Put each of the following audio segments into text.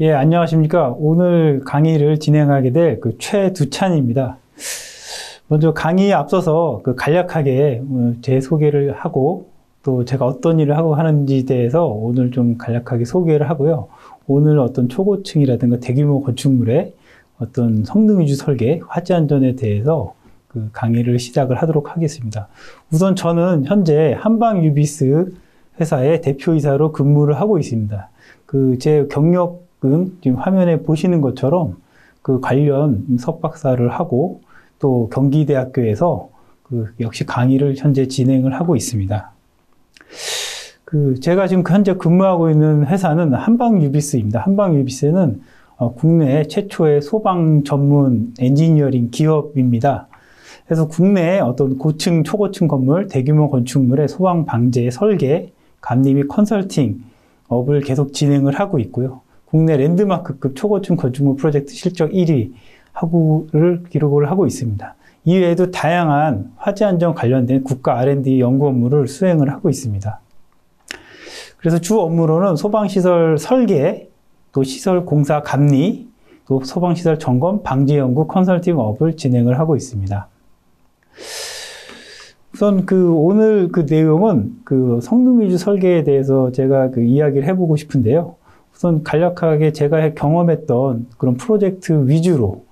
예, 안녕하십니까. 오늘 강의를 진행하게 될 최두찬입니다. 먼저 강의에 앞서서 간략하게 제 소개를 하고 또 제가 어떤 일을 하고 하는지에 대해서 오늘 좀 간략하게 소개를 하고요. 오늘 어떤 초고층이라든가 대규모 건축물의 어떤 성능 위주 설계, 화재 안전에 대해서 강의를 시작을 하도록 하겠습니다. 우선 저는 현재 한방유비스 회사의 대표이사로 근무를 하고 있습니다. 제 경력은 지금 화면에 보시는 것처럼 관련 석박사를 하고 또 경기대학교에서 역시 강의를 현재 진행을 하고 있습니다. 제가 지금 현재 근무하고 있는 회사는 한방유비스입니다. 한방유비스는 국내 최초의 소방 전문 엔지니어링 기업입니다. 그래서 국내의 어떤 고층, 초고층 건물, 대규모 건축물의 소방 방제, 설계, 감리 및 컨설팅 업을 계속 진행을 하고 있고요. 국내 랜드마크급 초고층 건축물 프로젝트 실적 1위를 기록을 하고 있습니다. 이외에도 다양한 화재 안전 관련된 국가 R&D 연구 업무를 수행을 하고 있습니다. 그래서 주 업무로는 소방시설 설계, 또 시설 공사 감리, 또 소방시설 점검, 방제 연구, 컨설팅 업을 진행을 하고 있습니다. 우선 오늘 내용은 성능 위주 설계에 대해서 제가 이야기를 해보고 싶은데요. 우선 간략하게 제가 경험했던 그런 프로젝트 위주로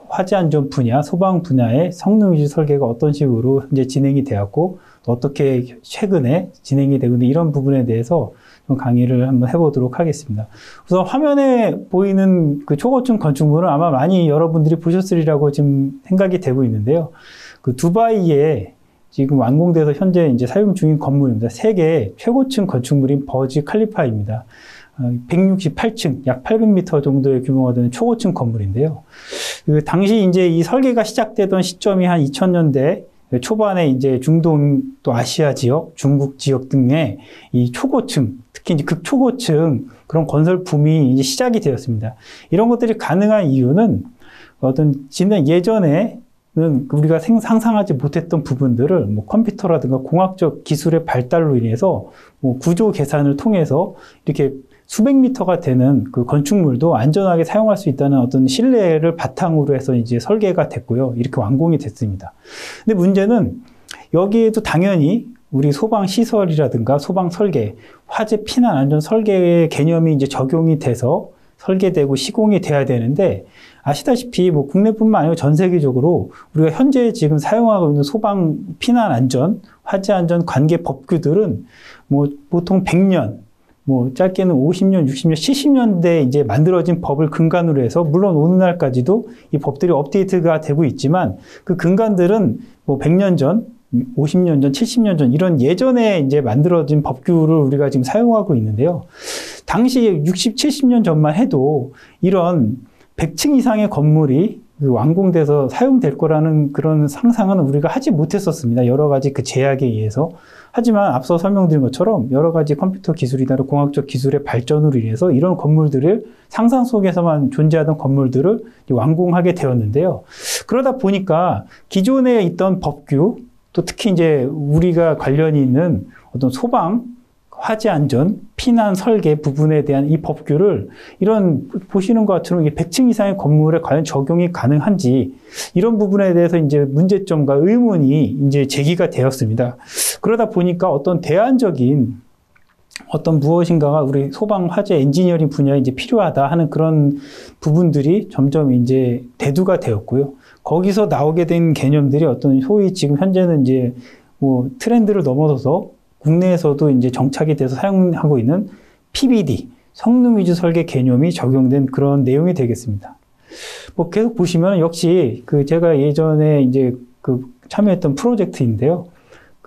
화재 안전 분야, 소방 분야의 성능 위주 설계가 어떤 식으로 현재 진행이 되었고 어떻게 최근에 진행이 되고 있는 이런 부분에 대해서 좀 강의를 한번 해보도록 하겠습니다. 우선 화면에 보이는 초고층 건축물은 아마 많이 여러분들이 보셨으리라고 지금 생각이 되고 있는데요. 두바이에 지금 완공돼서 현재 이제 사용 중인 건물입니다. 세계 최고층 건축물인 버지 칼리파입니다. 168층, 약 800m 정도의 규모가 되는 초고층 건물인데요. 당시 이제 이 설계가 시작되던 시점이 한 2000년대 초반에 이제 중동 또 아시아 지역, 중국 지역 등의 이 초고층, 특히 이제 극초고층 그런 건설 붐이 이제 시작이 되었습니다. 이런 것들이 가능한 이유는 어떤 지난 예전에 우리가 상상하지 못했던 부분들을 컴퓨터라든가 공학적 기술의 발달로 인해서 구조 계산을 통해서 이렇게 수백 미터가 되는 건축물도 안전하게 사용할 수 있다는 어떤 신뢰를 바탕으로 해서 이제 설계가 됐고요. 이렇게 완공이 됐습니다. 근데 문제는 여기에도 당연히 우리 소방 시설이라든가 소방 설계, 화재 피난 안전 설계의 개념이 이제 적용이 돼서 설계되고 시공이 돼야 되는데 아시다시피 국내뿐만 아니고 전 세계적으로 우리가 현재 지금 사용하고 있는 소방 피난 안전, 화재 안전 관계 법규들은 보통 100년, 짧게는 50년, 60년, 70년대에 이제 만들어진 법을 근간으로 해서 물론 오늘날까지도 이 법들이 업데이트가 되고 있지만 그 근간들은 100년 전, 50년 전, 70년 전 이런 예전에 이제 만들어진 법규를 우리가 지금 사용하고 있는데요. 당시 60, 70년 전만 해도 이런 100층 이상의 건물이 완공돼서 사용될 거라는 그런 상상은 우리가 하지 못했었습니다. 여러 가지 제약에 의해서. 하지만 앞서 설명드린 것처럼 여러 가지 컴퓨터 기술이나 공학적 기술의 발전으로 인해서 이런 건물들을 상상 속에서만 존재하던 건물들을 완공하게 되었는데요. 그러다 보니까 기존에 있던 법규, 또 특히 이제 우리가 관련이 있는 어떤 소방, 화재 안전, 피난 설계 부분에 대한 이 법규를 이런 보시는 것처럼 100층 이상의 건물에 과연 적용이 가능한지 이런 부분에 대해서 이제 문제점과 의문이 이제 제기가 되었습니다. 그러다 보니까 어떤 대안적인 어떤 무엇인가가 우리 소방 화재 엔지니어링 분야에 이제 필요하다 하는 그런 부분들이 점점 이제 대두가 되었고요. 거기서 나오게 된 개념들이 어떤 소위 지금 현재는 이제 트렌드를 넘어서서 국내에서도 이제 정착이 돼서 사용하고 있는 PBD, 성능 위주 설계 개념이 적용된 그런 내용이 되겠습니다. 계속 보시면 역시 제가 예전에 이제 참여했던 프로젝트인데요.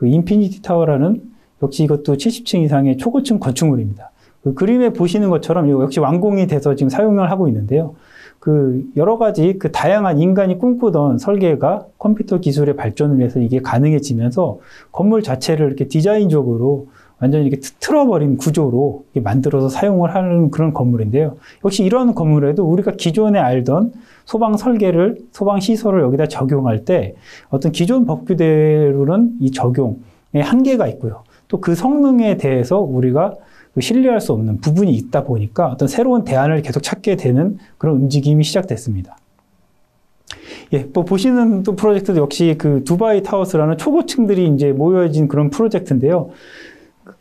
인피니티 타워라는 역시 이것도 70층 이상의 초고층 건축물입니다. 그림에 보시는 것처럼 역시 완공이 돼서 지금 사용을 하고 있는데요. 여러 가지 다양한 인간이 꿈꾸던 설계가 컴퓨터 기술의 발전을 위해서 이게 가능해지면서 건물 자체를 이렇게 디자인적으로 완전히 이렇게 틀어버린 구조로 이렇게 만들어서 사용을 하는 그런 건물인데요. 역시 이런 건물에도 우리가 기존에 알던 소방 설계를, 소방 시설을 여기다 적용할 때 어떤 기존 법규대로는 이 적용에 한계가 있고요. 또 그 성능에 대해서 우리가 신뢰할 수 없는 부분이 있다 보니까 어떤 새로운 대안을 계속 찾게 되는 그런 움직임이 시작됐습니다. 예, 뭐 보시는 또 프로젝트도 역시 그 두바이 타워스라는 초고층들이 이제 모여진 그런 프로젝트인데요.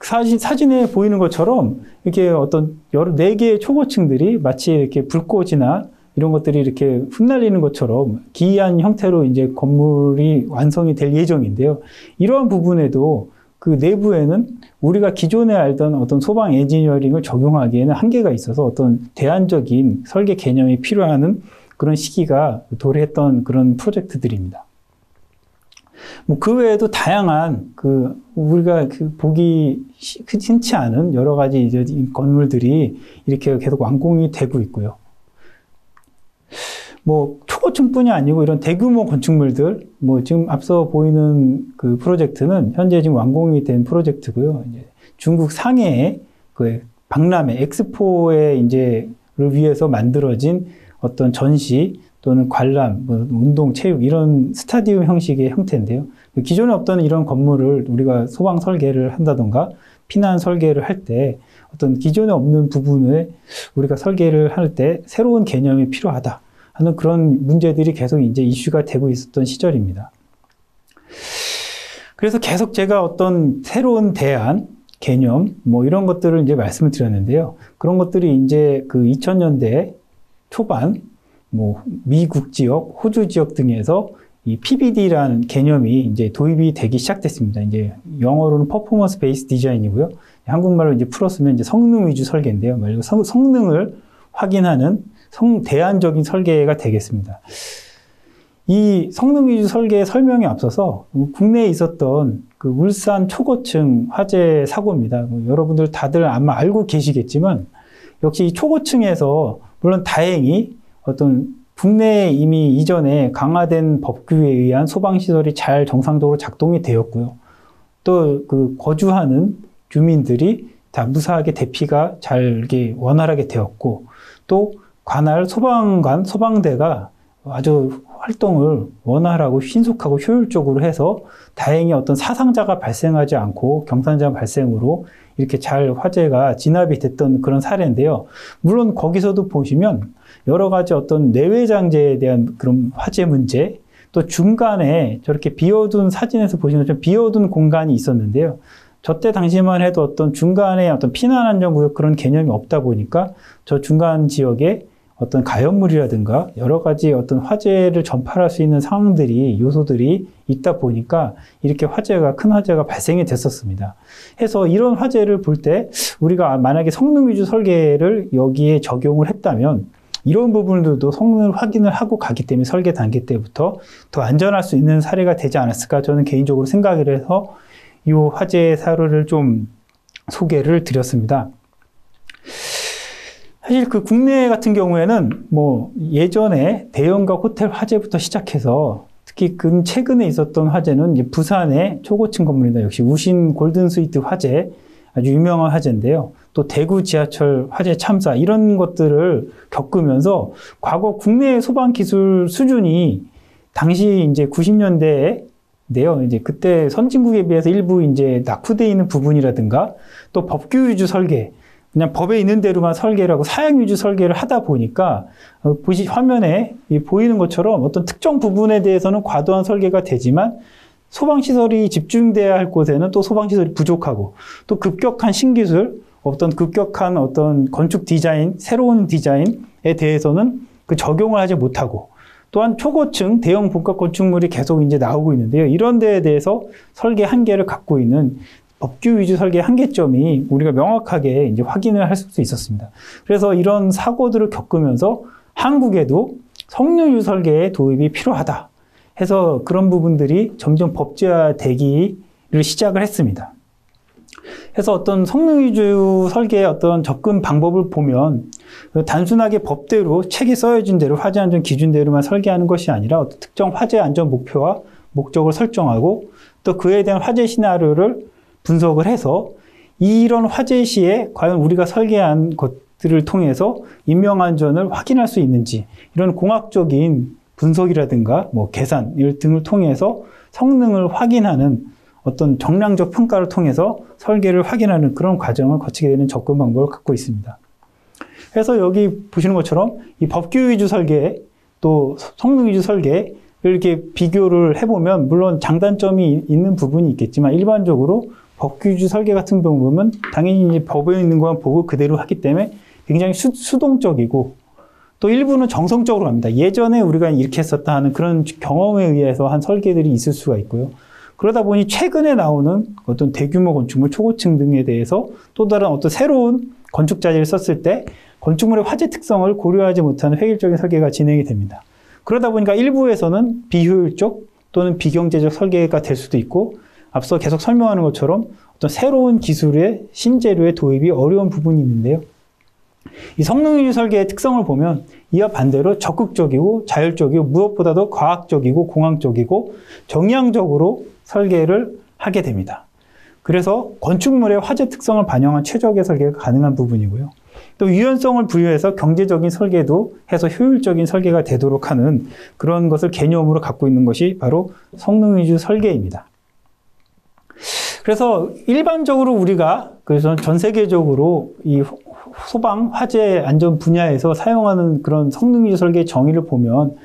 사진에 보이는 것처럼 이렇게 어떤 여러 4개의 초고층들이 마치 이렇게 불꽃이나 이런 것들이 이렇게 흩날리는 것처럼 기이한 형태로 이제 건물이 완성이 될 예정인데요. 이러한 부분에도 그 내부에는 우리가 기존에 알던 어떤 소방 엔지니어링을 적용하기에는 한계가 있어서 어떤 대안적인 설계 개념이 필요한 그런 시기가 도래했던 그런 프로젝트들입니다. 뭐 그 외에도 다양한 우리가 보기 흔치 않은 여러 가지 이제 건물들이 이렇게 계속 완공이 되고 있고요. 뭐 초고층뿐이 아니고 이런 대규모 건축물들, 뭐 지금 앞서 보이는 그 프로젝트는 현재 지금 완공이 된 프로젝트고요. 이제 중국 상해의 그 박람회 엑스포에 이제를 위해서 만들어진 어떤 전시 또는 관람, 뭐 운동, 체육 이런 스타디움 형식의 형태인데요. 기존에 없던 이런 건물을 우리가 소방 설계를 한다던가 피난 설계를 할 때 어떤 기존에 없는 부분을 우리가 설계를 할 때 새로운 개념이 필요하다 하는 그런 문제들이 계속 이제 이슈가 되고 있었던 시절입니다. 그래서 계속 제가 어떤 새로운 대안, 개념, 뭐 이런 것들을 이제 말씀을 드렸는데요. 그런 것들이 이제 그 2000년대 초반, 뭐 미국 지역, 호주 지역 등에서 이 PBD라는 개념이 이제 도입이 되기 시작됐습니다. 이제 영어로는 퍼포먼스 베이스 디자인이고요. 한국말로 이제 풀었으면 이제 성능 위주 설계인데요. 말 그대로 성능을 확인하는 대안적인 설계가 되겠습니다. 이 성능 위주 설계의 설명에 앞서서 국내에 있었던 그 울산 초고층 화재 사고입니다. 뭐 여러분들 다들 아마 알고 계시겠지만 역시 이 초고층에서 물론 다행히 어떤 국내에 이미 이전에 강화된 법규에 의한 소방시설이 잘 정상적으로 작동이 되었고요. 또 그 거주하는 주민들이 다 무사하게 대피가 잘 이렇게 원활하게 되었고, 또 관할 소방관, 소방대가 아주 활동을 원활하고 신속하고 효율적으로 해서 다행히 어떤 사상자가 발생하지 않고 경산자 발생으로 이렇게 잘 화재가 진압이 됐던 그런 사례인데요. 물론 거기서도 보시면 여러 가지 어떤 내외장재에 대한 그런 화재 문제, 또 중간에 저렇게 비워둔 사진에서 보시면 좀 비워둔 공간이 있었는데요. 저때 당시만 해도 어떤 중간에 어떤 피난안전구역 그런 개념이 없다 보니까 저 중간 지역에 어떤 가연물이라든가 여러 가지 어떤 화재를 전파할 수 있는 상황들이, 요소들이 있다 보니까 이렇게 큰 화재가 발생이 됐었습니다. 해서 이런 화재를 볼 때 우리가 만약에 성능 위주 설계를 여기에 적용을 했다면 이런 부분들도 성능을 확인을 하고 가기 때문에 설계 단계 때부터 더 안전할 수 있는 사례가 되지 않았을까 저는 개인적으로 생각을 해서 이 화재 사례를 좀 소개를 드렸습니다. 사실 그 국내 같은 경우에는 뭐 예전에 대형가 호텔 화재부터 시작해서 특히 최근에 있었던 화재는 이제 부산의 초고층 건물입니다. 역시 우신 골든스위트 화재, 아주 유명한 화재인데요. 또 대구 지하철 화재 참사 이런 것들을 겪으면서 과거 국내 소방 기술 수준이 당시 이제 90년대인데요. 이제 그때 선진국에 비해서 일부 이제 낙후되어 있는 부분이라든가 또 법규 위주 설계, 그냥 법에 있는 대로만 설계를 하고 사양 위주 설계를 하다 보니까 화면에 보이는 것처럼 어떤 특정 부분에 대해서는 과도한 설계가 되지만 소방시설이 집중돼야 할 곳에는 또 소방시설이 부족하고 또 급격한 신기술, 급격한 어떤 건축 디자인, 새로운 디자인에 대해서는 그 적용을 하지 못하고 또한 초고층 대형 복합 건축물이 계속 이제 나오고 있는데요. 이런 데에 대해서 설계 한계를 갖고 있는 법규 위주 설계의 한계점이 우리가 명확하게 이제 확인을 할 수 있었습니다. 그래서 이런 사고들을 겪으면서 한국에도 성능 위주 설계의 도입이 필요하다 해서 그런 부분들이 점점 법제화되기를 시작을 했습니다. 그래서 어떤 성능 위주 설계의 어떤 접근 방법을 보면 단순하게 법대로 책에 써여진 대로 화재 안전 기준대로만 설계하는 것이 아니라 어떤 특정 화재 안전 목표와 목적을 설정하고 또 그에 대한 화재 시나리오를 분석을 해서 이런 화재 시에 과연 우리가 설계한 것들을 통해서 인명안전을 확인할 수 있는지 이런 공학적인 분석이라든가 뭐 계산 등을 통해서 성능을 확인하는 어떤 정량적 평가를 통해서 설계를 확인하는 그런 과정을 거치게 되는 접근 방법을 갖고 있습니다. 그래서 여기 보시는 것처럼 이 법규 위주 설계 또 성능 위주 설계를 이렇게 비교를 해보면 물론 장단점이 있는 부분이 있겠지만 일반적으로 법규 위주 설계 같은 경우 보면 당연히 이제 법에 있는 것만 보고 그대로 하기 때문에 굉장히 수동적이고 또 일부는 정성적으로 갑니다. 예전에 우리가 이렇게 했었다 하는 그런 경험에 의해서 한 설계들이 있을 수가 있고요. 그러다 보니 최근에 나오는 어떤 대규모 건축물, 초고층 등에 대해서 또 다른 어떤 새로운 건축 자재를 썼을 때 건축물의 화재 특성을 고려하지 못하는 획일적인 설계가 진행이 됩니다. 그러다 보니까 일부에서는 비효율적 또는 비경제적 설계가 될 수도 있고 앞서 계속 설명하는 것처럼 어떤 새로운 기술의 신재료의 도입이 어려운 부분이 있는데요. 이 성능 위주 설계의 특성을 보면 이와 반대로 적극적이고 자율적이고 무엇보다도 과학적이고 공학적이고 정량적으로 설계를 하게 됩니다. 그래서 건축물의 화재 특성을 반영한 최적의 설계가 가능한 부분이고요. 또 유연성을 부여해서 경제적인 설계도 해서 효율적인 설계가 되도록 하는 그런 것을 개념으로 갖고 있는 것이 바로 성능 위주 설계입니다. 그래서 일반적으로 우리가 그래서 전 세계적으로 이 소방, 화재 안전 분야에서 사용하는 그런 성능 위주 설계의 정의를 보면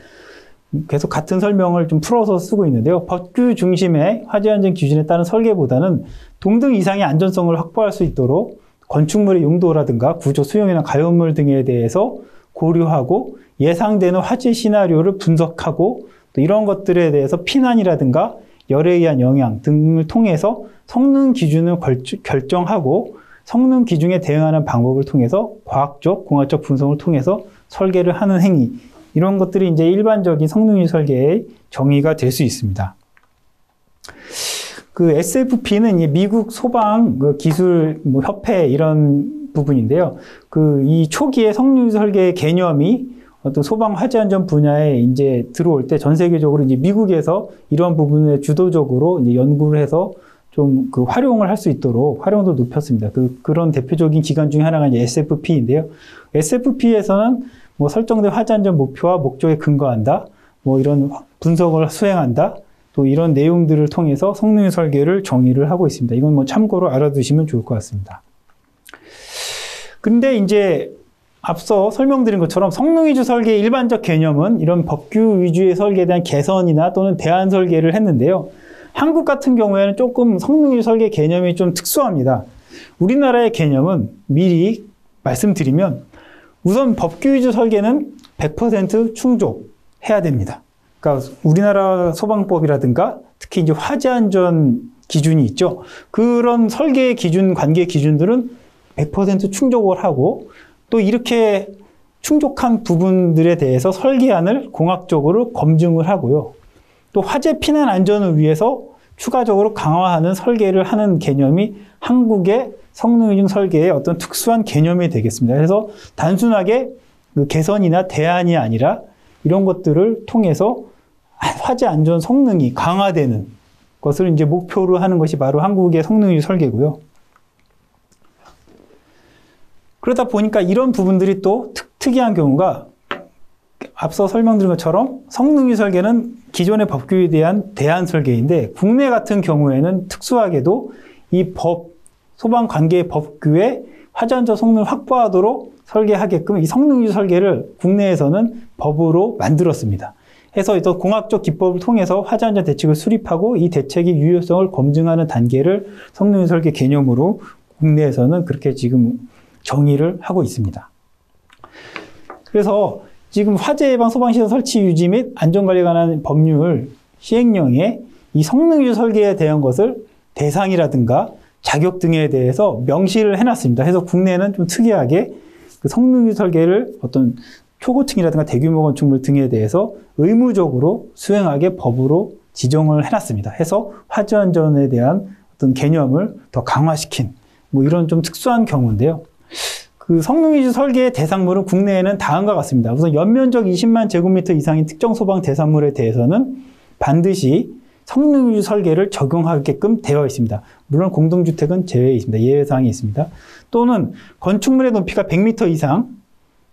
계속 같은 설명을 좀 풀어서 쓰고 있는데요. 법규 중심의 화재 안전 기준에 따른 설계보다는 동등 이상의 안전성을 확보할 수 있도록 건축물의 용도라든가 구조 수용이나 가용물 등에 대해서 고려하고 예상되는 화재 시나리오를 분석하고 또 이런 것들에 대해서 피난이라든가 열에 의한 영향 등을 통해서 성능 기준을 결정하고 성능 기준에 대응하는 방법을 통해서 과학적, 공학적 분석을 통해서 설계를 하는 행위, 이런 것들이 이제 일반적인 성능 위주 설계의 정의가 될 수 있습니다. 그 SFP는 미국 소방 기술 협회 이런 부분인데요. 이 초기에 성능 위주 설계의 개념이 어떤 소방 화재 안전 분야에 이제 들어올 때 전 세계적으로 이제 미국에서 이런 부분에 주도적으로 이제 연구를 해서 좀 활용을 할 수 있도록 활용도 높였습니다. 그런 대표적인 기관 중에 하나가 이제 SFP인데요. SFP에서는 뭐 설정된 화재 안전 목표와 목적에 근거한다, 뭐 이런 분석을 수행한다, 또 이런 내용들을 통해서 성능 위주 설계를 정의를 하고 있습니다. 이건 뭐 참고로 알아두시면 좋을 것 같습니다. 근데 이제 앞서 설명드린 것처럼 성능 위주 설계의 일반적 개념은 이런 법규 위주의 설계에 대한 개선이나 또는 대안 설계를 했는데요. 한국 같은 경우에는 조금 성능 위주 설계 개념이 좀 특수합니다. 우리나라의 개념은 미리 말씀드리면 우선 법규 위주 설계는 100% 충족해야 됩니다. 그러니까 우리나라 소방법이라든가 특히 이제 화재 안전 기준이 있죠. 그런 설계 기준, 관계 기준들은 100% 충족을 하고 또 이렇게 충족한 부분들에 대해서 설계안을 공학적으로 검증을 하고요. 또 화재 피난 안전을 위해서 추가적으로 강화하는 설계를 하는 개념이 한국의 성능 위주 설계의 어떤 특수한 개념이 되겠습니다. 그래서 단순하게 개선이나 대안이 아니라 이런 것들을 통해서 화재 안전 성능이 강화되는 것을 이제 목표로 하는 것이 바로 한국의 성능 위주 설계고요. 그러다 보니까 이런 부분들이 또 특이한 경우가 앞서 설명드린 것처럼 성능 위주 설계는 기존의 법규에 대한 대안 설계인데 국내 같은 경우에는 특수하게도 이 소방관계 법규에 화재 안전 성능을 확보하도록 설계하게끔 이 성능 위주 설계를 국내에서는 법으로 만들었습니다. 해서 또 공학적 기법을 통해서 화재 안전 대책을 수립하고 이 대책의 유효성을 검증하는 단계를 성능 위주 설계 개념으로 국내에서는 그렇게 지금 정의를 하고 있습니다. 그래서 지금 화재 예방 소방시설 설치 유지 및 안전관리에 관한 법률 시행령에 이 성능 위주 설계에 대한 것을 대상이라든가 자격 등에 대해서 명시를 해놨습니다. 그래서 국내는 좀 특이하게 성능 위주 설계를 어떤 초고층이라든가 대규모 건축물 등에 대해서 의무적으로 수행하게 법으로 지정을 해놨습니다. 해서 화재 안전에 대한 어떤 개념을 더 강화시킨 뭐 이런 좀 특수한 경우인데요. 성능 위주 설계의 대상물은 국내에는 다음과 같습니다. 우선 연면적 20만 제곱미터 이상인 특정 소방 대상물에 대해서는 반드시 성능 위주 설계를 적용하게끔 되어 있습니다. 물론 공동주택은 제외에 있습니다. 예외사항이 있습니다. 또는 건축물의 높이가 100m 이상,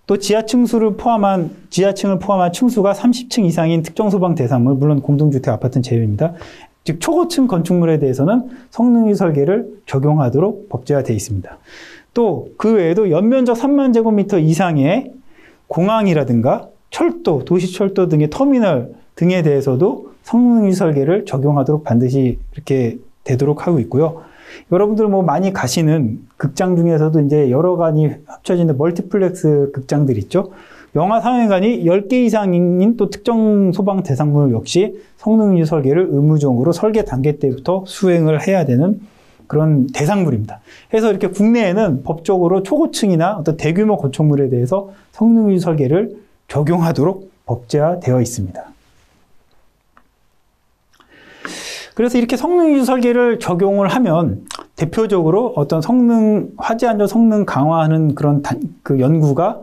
또 지하층을 포함한 층수가 30층 이상인 특정 소방 대상물, 물론 공동주택 아파트는 제외입니다. 즉 초고층 건축물에 대해서는 성능유지 설계를 적용하도록 법제화되어 있습니다. 또 그 외에도 연면적 3만 제곱미터 이상의 공항이라든가 철도, 도시철도 등의 터미널 등에 대해서도 성능유지 설계를 적용하도록 반드시 이렇게 되도록 하고 있고요. 여러분들 뭐 많이 가시는 극장 중에서도 이제 여러 간이 합쳐지는 멀티플렉스 극장들 있죠. 영화 상영관이 10개 이상인 또 특정 소방 대상물 역시 성능유지 설계를 의무적으로 설계 단계 때부터 수행을 해야 되는 그런 대상물입니다. 그래서 이렇게 국내에는 법적으로 초고층이나 어떤 대규모 건축물에 대해서 성능유지 설계를 적용하도록 법제화되어 있습니다. 그래서 이렇게 성능유지 설계를 적용을 하면 대표적으로 어떤 화재 안전 성능 강화하는 그런 그 연구가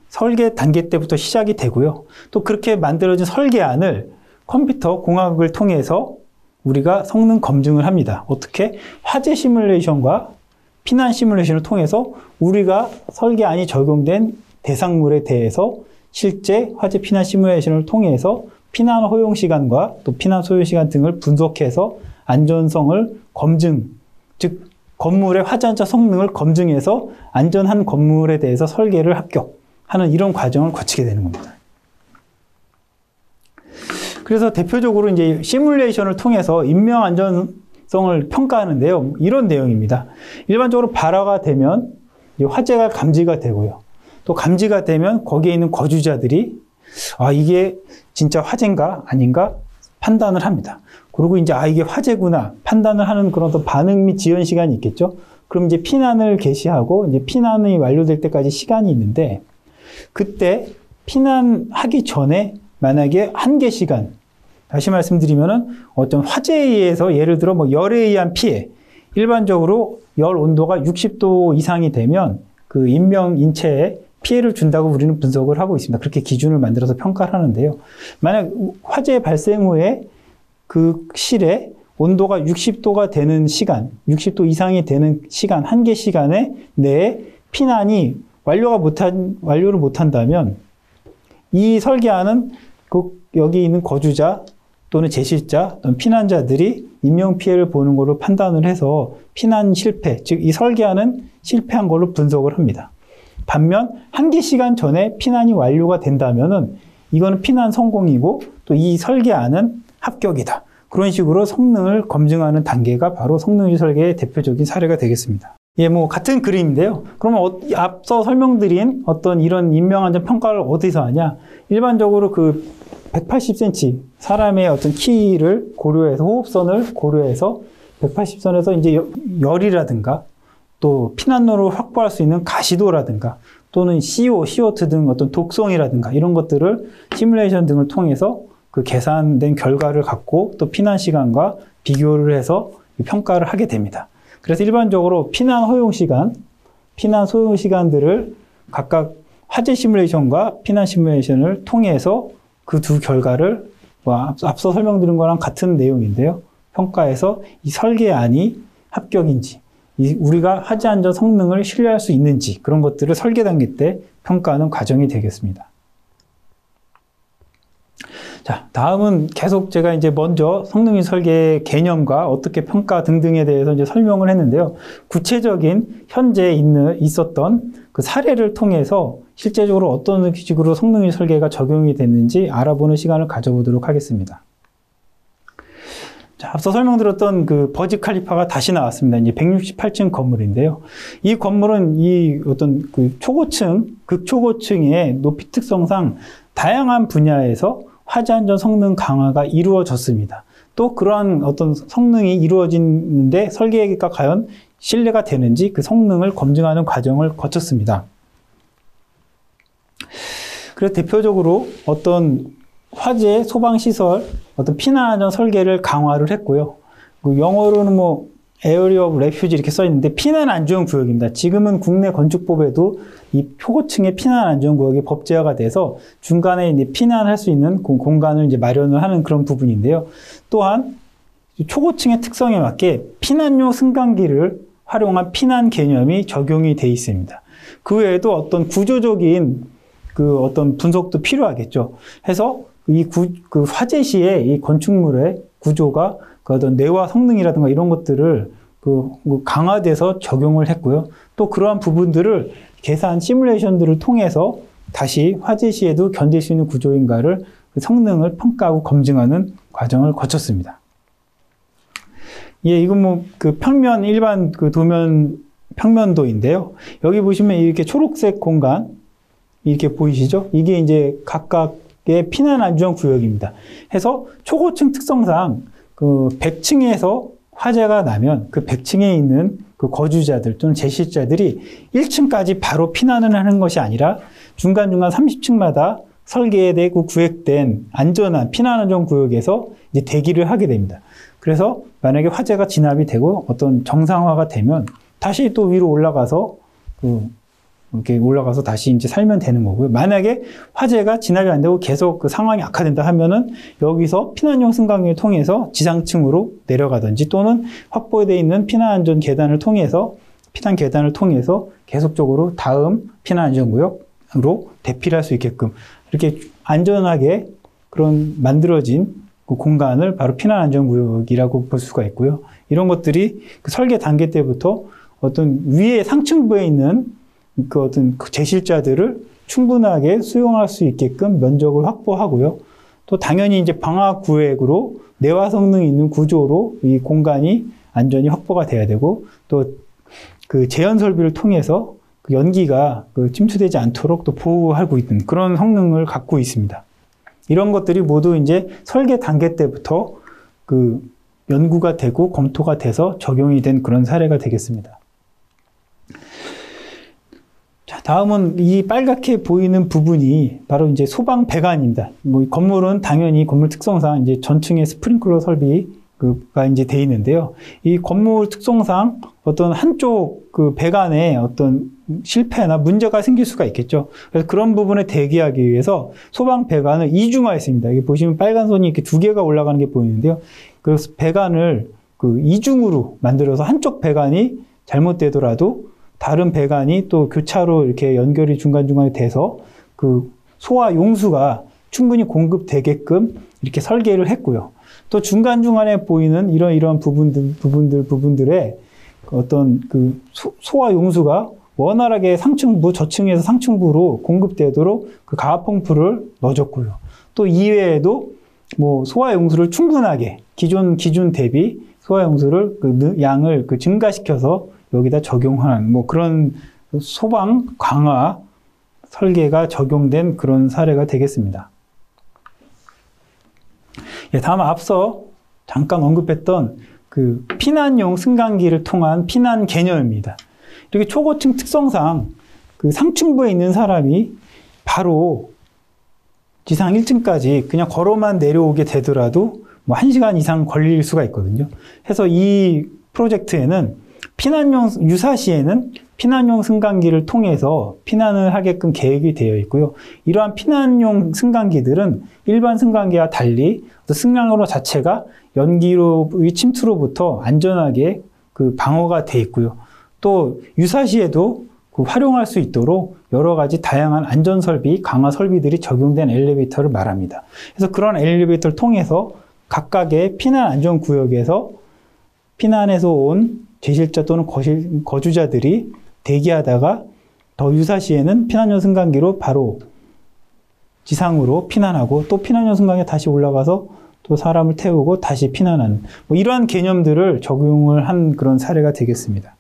설계 단계 때부터 시작이 되고요. 또 그렇게 만들어진 설계안을 컴퓨터 공학을 통해서 우리가 성능 검증을 합니다. 어떻게? 화재 시뮬레이션과 피난 시뮬레이션을 통해서 우리가 설계안이 적용된 대상물에 대해서 실제 화재 피난 시뮬레이션을 통해서 피난 허용 시간과 또 피난 소요 시간 등을 분석해서 안전성을 검증, 즉 건물의 화재 안전 성능을 검증해서 안전한 건물에 대해서 설계를 합격하는 이런 과정을 거치게 되는 겁니다. 그래서 대표적으로 이제 시뮬레이션을 통해서 인명 안전성을 평가하는데요. 이런 내용입니다. 일반적으로 발화가 되면 화재가 감지가 되고요. 또 감지가 되면 거기에 있는 거주자들이 이게 진짜 화재인가 아닌가 판단을 합니다. 그리고 이제 이게 화재구나 판단을 하는 그런 어떤 반응 및 지연 시간이 있겠죠. 그럼 이제 피난을 개시하고 이제 피난이 완료될 때까지 시간이 있는데 그때 피난하기 전에 만약에 한계 시간, 다시 말씀드리면은 어떤 화재에 의해서 예를 들어 뭐 열에 의한 피해, 일반적으로 열 온도가 60도 이상이 되면 그 인체에 피해를 준다고 우리는 분석을 하고 있습니다. 그렇게 기준을 만들어서 평가를 하는데요. 만약 화재 발생 후에 그 실에 온도가 60도가 되는 시간, 60도 이상이 되는 시간, 한계 시간에 내에 피난이 완료를 못한다면 이 설계안은 여기 있는 거주자 또는 제실자 또는 피난자들이 인명피해를 보는 걸로 판단을 해서 피난 실패, 즉 이 설계안은 실패한 걸로 분석을 합니다. 반면 한계 시간 전에 피난이 완료가 된다면은 이거는 피난 성공이고 또 이 설계안은 합격이다. 그런 식으로 성능을 검증하는 단계가 바로 성능유지 설계의 대표적인 사례가 되겠습니다. 예, 뭐 같은 그림인데요. 그러면 앞서 설명드린 어떤 이런 인명안전 평가를 어디서 하냐? 일반적으로 그 180cm 사람의 어떤 키를 고려해서 호흡선을 고려해서 180선에서 이제 열이라든가 또 피난로를 확보할 수 있는 가시도라든가 또는 CO2 등 어떤 독성이라든가 이런 것들을 시뮬레이션 등을 통해서 그 계산된 결과를 갖고 또 피난 시간과 비교를 해서 평가를 하게 됩니다. 그래서 일반적으로 피난 허용 시간, 피난 소요 시간들을 각각 화재 시뮬레이션과 피난 시뮬레이션을 통해서 그 두 결과를 앞서 설명드린 거랑 같은 내용인데요. 평가해서 이 설계안이 합격인지, 우리가 화재 안전 성능을 신뢰할 수 있는지 그런 것들을 설계 단계 때 평가하는 과정이 되겠습니다. 자, 다음은 계속 제가 이제 먼저 성능유지 설계 개념과 어떻게 평가 등등에 대해서 이제 설명을 했는데요. 구체적인 현재 있었던 그 사례를 통해서 실제적으로 어떤 식으로 성능유지 설계가 적용이 됐는지 알아보는 시간을 가져보도록 하겠습니다. 자, 앞서 설명드렸던 그 버즈 칼리파가 다시 나왔습니다. 이제 168층 건물인데요. 이 건물은 이 어떤 그 극초고층의 높이 특성상 다양한 분야에서 화재 안전 성능 강화가 이루어졌습니다. 또 그러한 어떤 성능이 이루어지는데 설계가 과연 신뢰가 되는지 그 성능을 검증하는 과정을 거쳤습니다. 그래서 대표적으로 어떤 화재 소방시설, 어떤 피난 안전 설계를 강화를 했고요. 영어로는 뭐 에어리어 오브 레퓨지 이렇게 써 있는데 피난 안전 구역입니다. 지금은 국내 건축법에도 이 초고층의 피난 안전 구역이 법제화가 돼서 중간에 이제 피난할 수 있는 공간을 이제 마련을 하는 그런 부분인데요. 또한 초고층의 특성에 맞게 피난용 승강기를 활용한 피난 개념이 적용이 돼 있습니다. 그 외에도 어떤 구조적인 그 어떤 분석도 필요하겠죠. 해서 그 화재 시에 이 건축물의 구조가 그 어떤 내화 성능이라든가 이런 것들을 강화돼서 적용을 했고요. 또 그러한 부분들을 계산 시뮬레이션들을 통해서 다시 화재 시에도 견딜 수 있는 구조인가를 그 성능을 평가하고 검증하는 과정을 거쳤습니다. 예, 이건 뭐 그 평면 일반 그 도면 평면도인데요. 여기 보시면 이렇게 초록색 공간 이렇게 보이시죠? 이게 이제 각각의 피난 안전 구역입니다. 해서 초고층 특성상 그 100층에서 화재가 나면 그 100층에 있는 그 거주자들 또는 제실자들이 1층까지 바로 피난을 하는 것이 아니라 중간중간 30층마다 설계되고 구획된 안전한 피난 안전 구역에서 이제 대기를 하게 됩니다. 그래서 만약에 화재가 진압이 되고 어떤 정상화가 되면 다시 또 위로 올라가서 이렇게 올라가서 다시 이제 살면 되는 거고요. 만약에 화재가 진압이 안 되고 계속 그 상황이 악화된다 하면은 여기서 피난용 승강기를 통해서 지상층으로 내려가든지 또는 확보되어 있는 피난 안전 계단을 통해서 피난 계단을 통해서 계속적으로 다음 피난 안전 구역으로 대피를 할 수 있게끔 이렇게 안전하게 그런 만들어진 그 공간을 바로 피난 안전 구역이라고 볼 수가 있고요. 이런 것들이 그 설계 단계 때부터 어떤 위에 상층부에 있는 그 어떤 제실자들을 충분하게 수용할 수 있게끔 면적을 확보하고요. 또 당연히 이제 방화 구획으로 내화 성능이 있는 구조로 이 공간이 안전이 확보가 돼야 되고 또 그 제연 설비를 통해서 그 연기가 그 침투되지 않도록 또 보호하고 있는 그런 성능을 갖고 있습니다. 이런 것들이 모두 이제 설계 단계 때부터 그 연구가 되고 검토가 돼서 적용이 된 그런 사례가 되겠습니다. 자, 다음은 이 빨갛게 보이는 부분이 바로 이제 소방 배관입니다. 뭐 건물은 당연히 건물 특성상 이제 전층에 스프링클러 설비가 이제 돼 있는데요. 이 건물 특성상 어떤 한쪽 그 배관에 어떤 실패나 문제가 생길 수가 있겠죠. 그래서 그런 부분에 대비하기 위해서 소방 배관을 이중화했습니다. 여기 보시면 빨간 선이 이렇게 두 개가 올라가는 게 보이는데요. 그래서 배관을 그 이중으로 만들어서 한쪽 배관이 잘못되더라도 다른 배관이 또 교차로 이렇게 연결이 중간중간에 돼서 그 소화 용수가 충분히 공급되게끔 이렇게 설계를 했고요. 또 중간중간에 보이는 이런 부분들의 어떤 그 소화 용수가 원활하게 상층부, 저층에서 상층부로 공급되도록 그 가압 펌프를 넣어줬고요. 또 이외에도 뭐 소화 용수를 충분하게 기존 대비 소화 용수를 그 양을 그 증가시켜서 여기다 적용하는 뭐 그런 소방 강화 설계가 적용된 그런 사례가 되겠습니다. 예, 다음 앞서 잠깐 언급했던 그 피난용 승강기를 통한 피난 개념입니다. 이렇게 초고층 특성상 그 상층부에 있는 사람이 바로 지상 1층까지 그냥 걸어만 내려오게 되더라도 뭐 1시간 이상 걸릴 수가 있거든요. 그래서 이 프로젝트에는 유사시에는 피난용 승강기를 통해서 피난을 하게끔 계획이 되어 있고요. 이러한 피난용 승강기들은 일반 승강기와 달리 승강로 자체가 연기로의 침투로부터 안전하게 그 방어가 돼 있고요. 또 유사시에도 그 활용할 수 있도록 여러 가지 다양한 안전 설비, 강화 설비들이 적용된 엘리베이터를 말합니다. 그래서 그런 엘리베이터를 통해서 각각의 피난 안전 구역에서 피난해서 온 제실자 또는 거주자들이 대기하다가 더 유사시에는 피난용 승강기로 바로 지상으로 피난하고 또 피난용 승강기에 다시 올라가서 또 사람을 태우고 다시 피난하는 뭐 이러한 개념들을 적용을 한 그런 사례가 되겠습니다.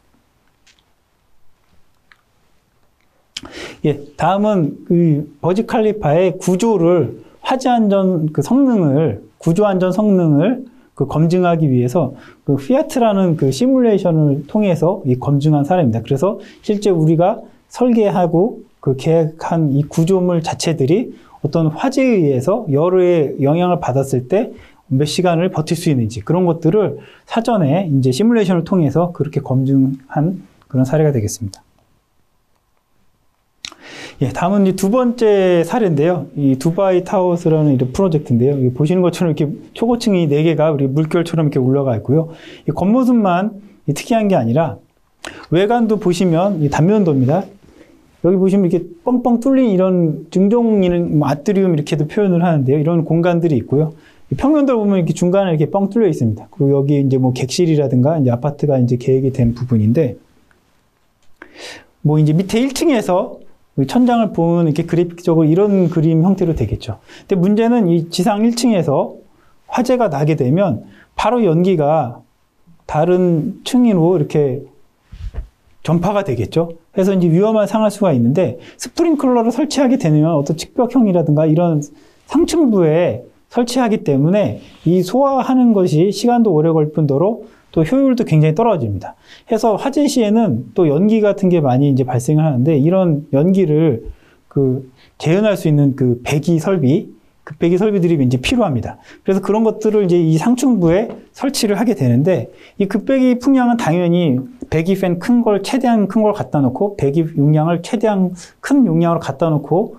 예, 다음은 그 버즈 칼리파의 구조를 화재 안전 그 성능을 구조 안전 성능을 그 검증하기 위해서 그 피아트라는 그 시뮬레이션을 통해서 이 검증한 사례입니다. 그래서 실제 우리가 설계하고 그 계획한 이 구조물 자체들이 어떤 화재에 의해서 열의 영향을 받았을 때 몇 시간을 버틸 수 있는지 그런 것들을 사전에 이제 시뮬레이션을 통해서 그렇게 검증한 그런 사례가 되겠습니다. 예, 다음은 이제 두 번째 사례인데요. 이 두바이 타워스라는 이런 프로젝트인데요. 여기 보시는 것처럼 이렇게 초고층이 4개가 우리 물결처럼 이렇게 올라가 있고요. 이 겉모습만 특이한 게 아니라 외관도 보시면 이 단면도입니다. 여기 보시면 이렇게 뻥뻥 뚫린 이런 증종인은 아트리움 이렇게도 표현을 하는데요. 이런 공간들이 있고요. 평면도를 보면 이렇게 중간에 이렇게 뻥 뚫려 있습니다. 그리고 여기 이제 뭐 객실이라든가 이제 아파트가 이제 계획이 된 부분인데, 뭐 이제 밑에 1층에서 천장을 보면 이렇게 그래픽적으로 이런 그림 형태로 되겠죠. 근데 문제는 이 지상 1층에서 화재가 나게 되면 바로 연기가 다른 층으로 이렇게 전파가 되겠죠. 그래서 이제 위험한 상할 수가 있는데, 스프링클러를 설치하게 되면 어떤 측벽형이라든가 이런 상층부에 설치하기 때문에 이 소화하는 것이 시간도 오래 걸릴 뿐더러 또 효율도 굉장히 떨어집니다. 해서 화재 시에는 또 연기 같은 게 많이 이제 발생을 하는데, 이런 연기를 재현할 수 있는 배기 설비, 급배기 설비들이 이제 필요합니다. 그래서 그런 것들을 이제 이 상층부에 설치를 하게 되는데, 이 급배기 풍량은 당연히 배기 팬 최대한 큰 걸 갖다 놓고, 배기 용량을 최대한 큰 용량으로 갖다 놓고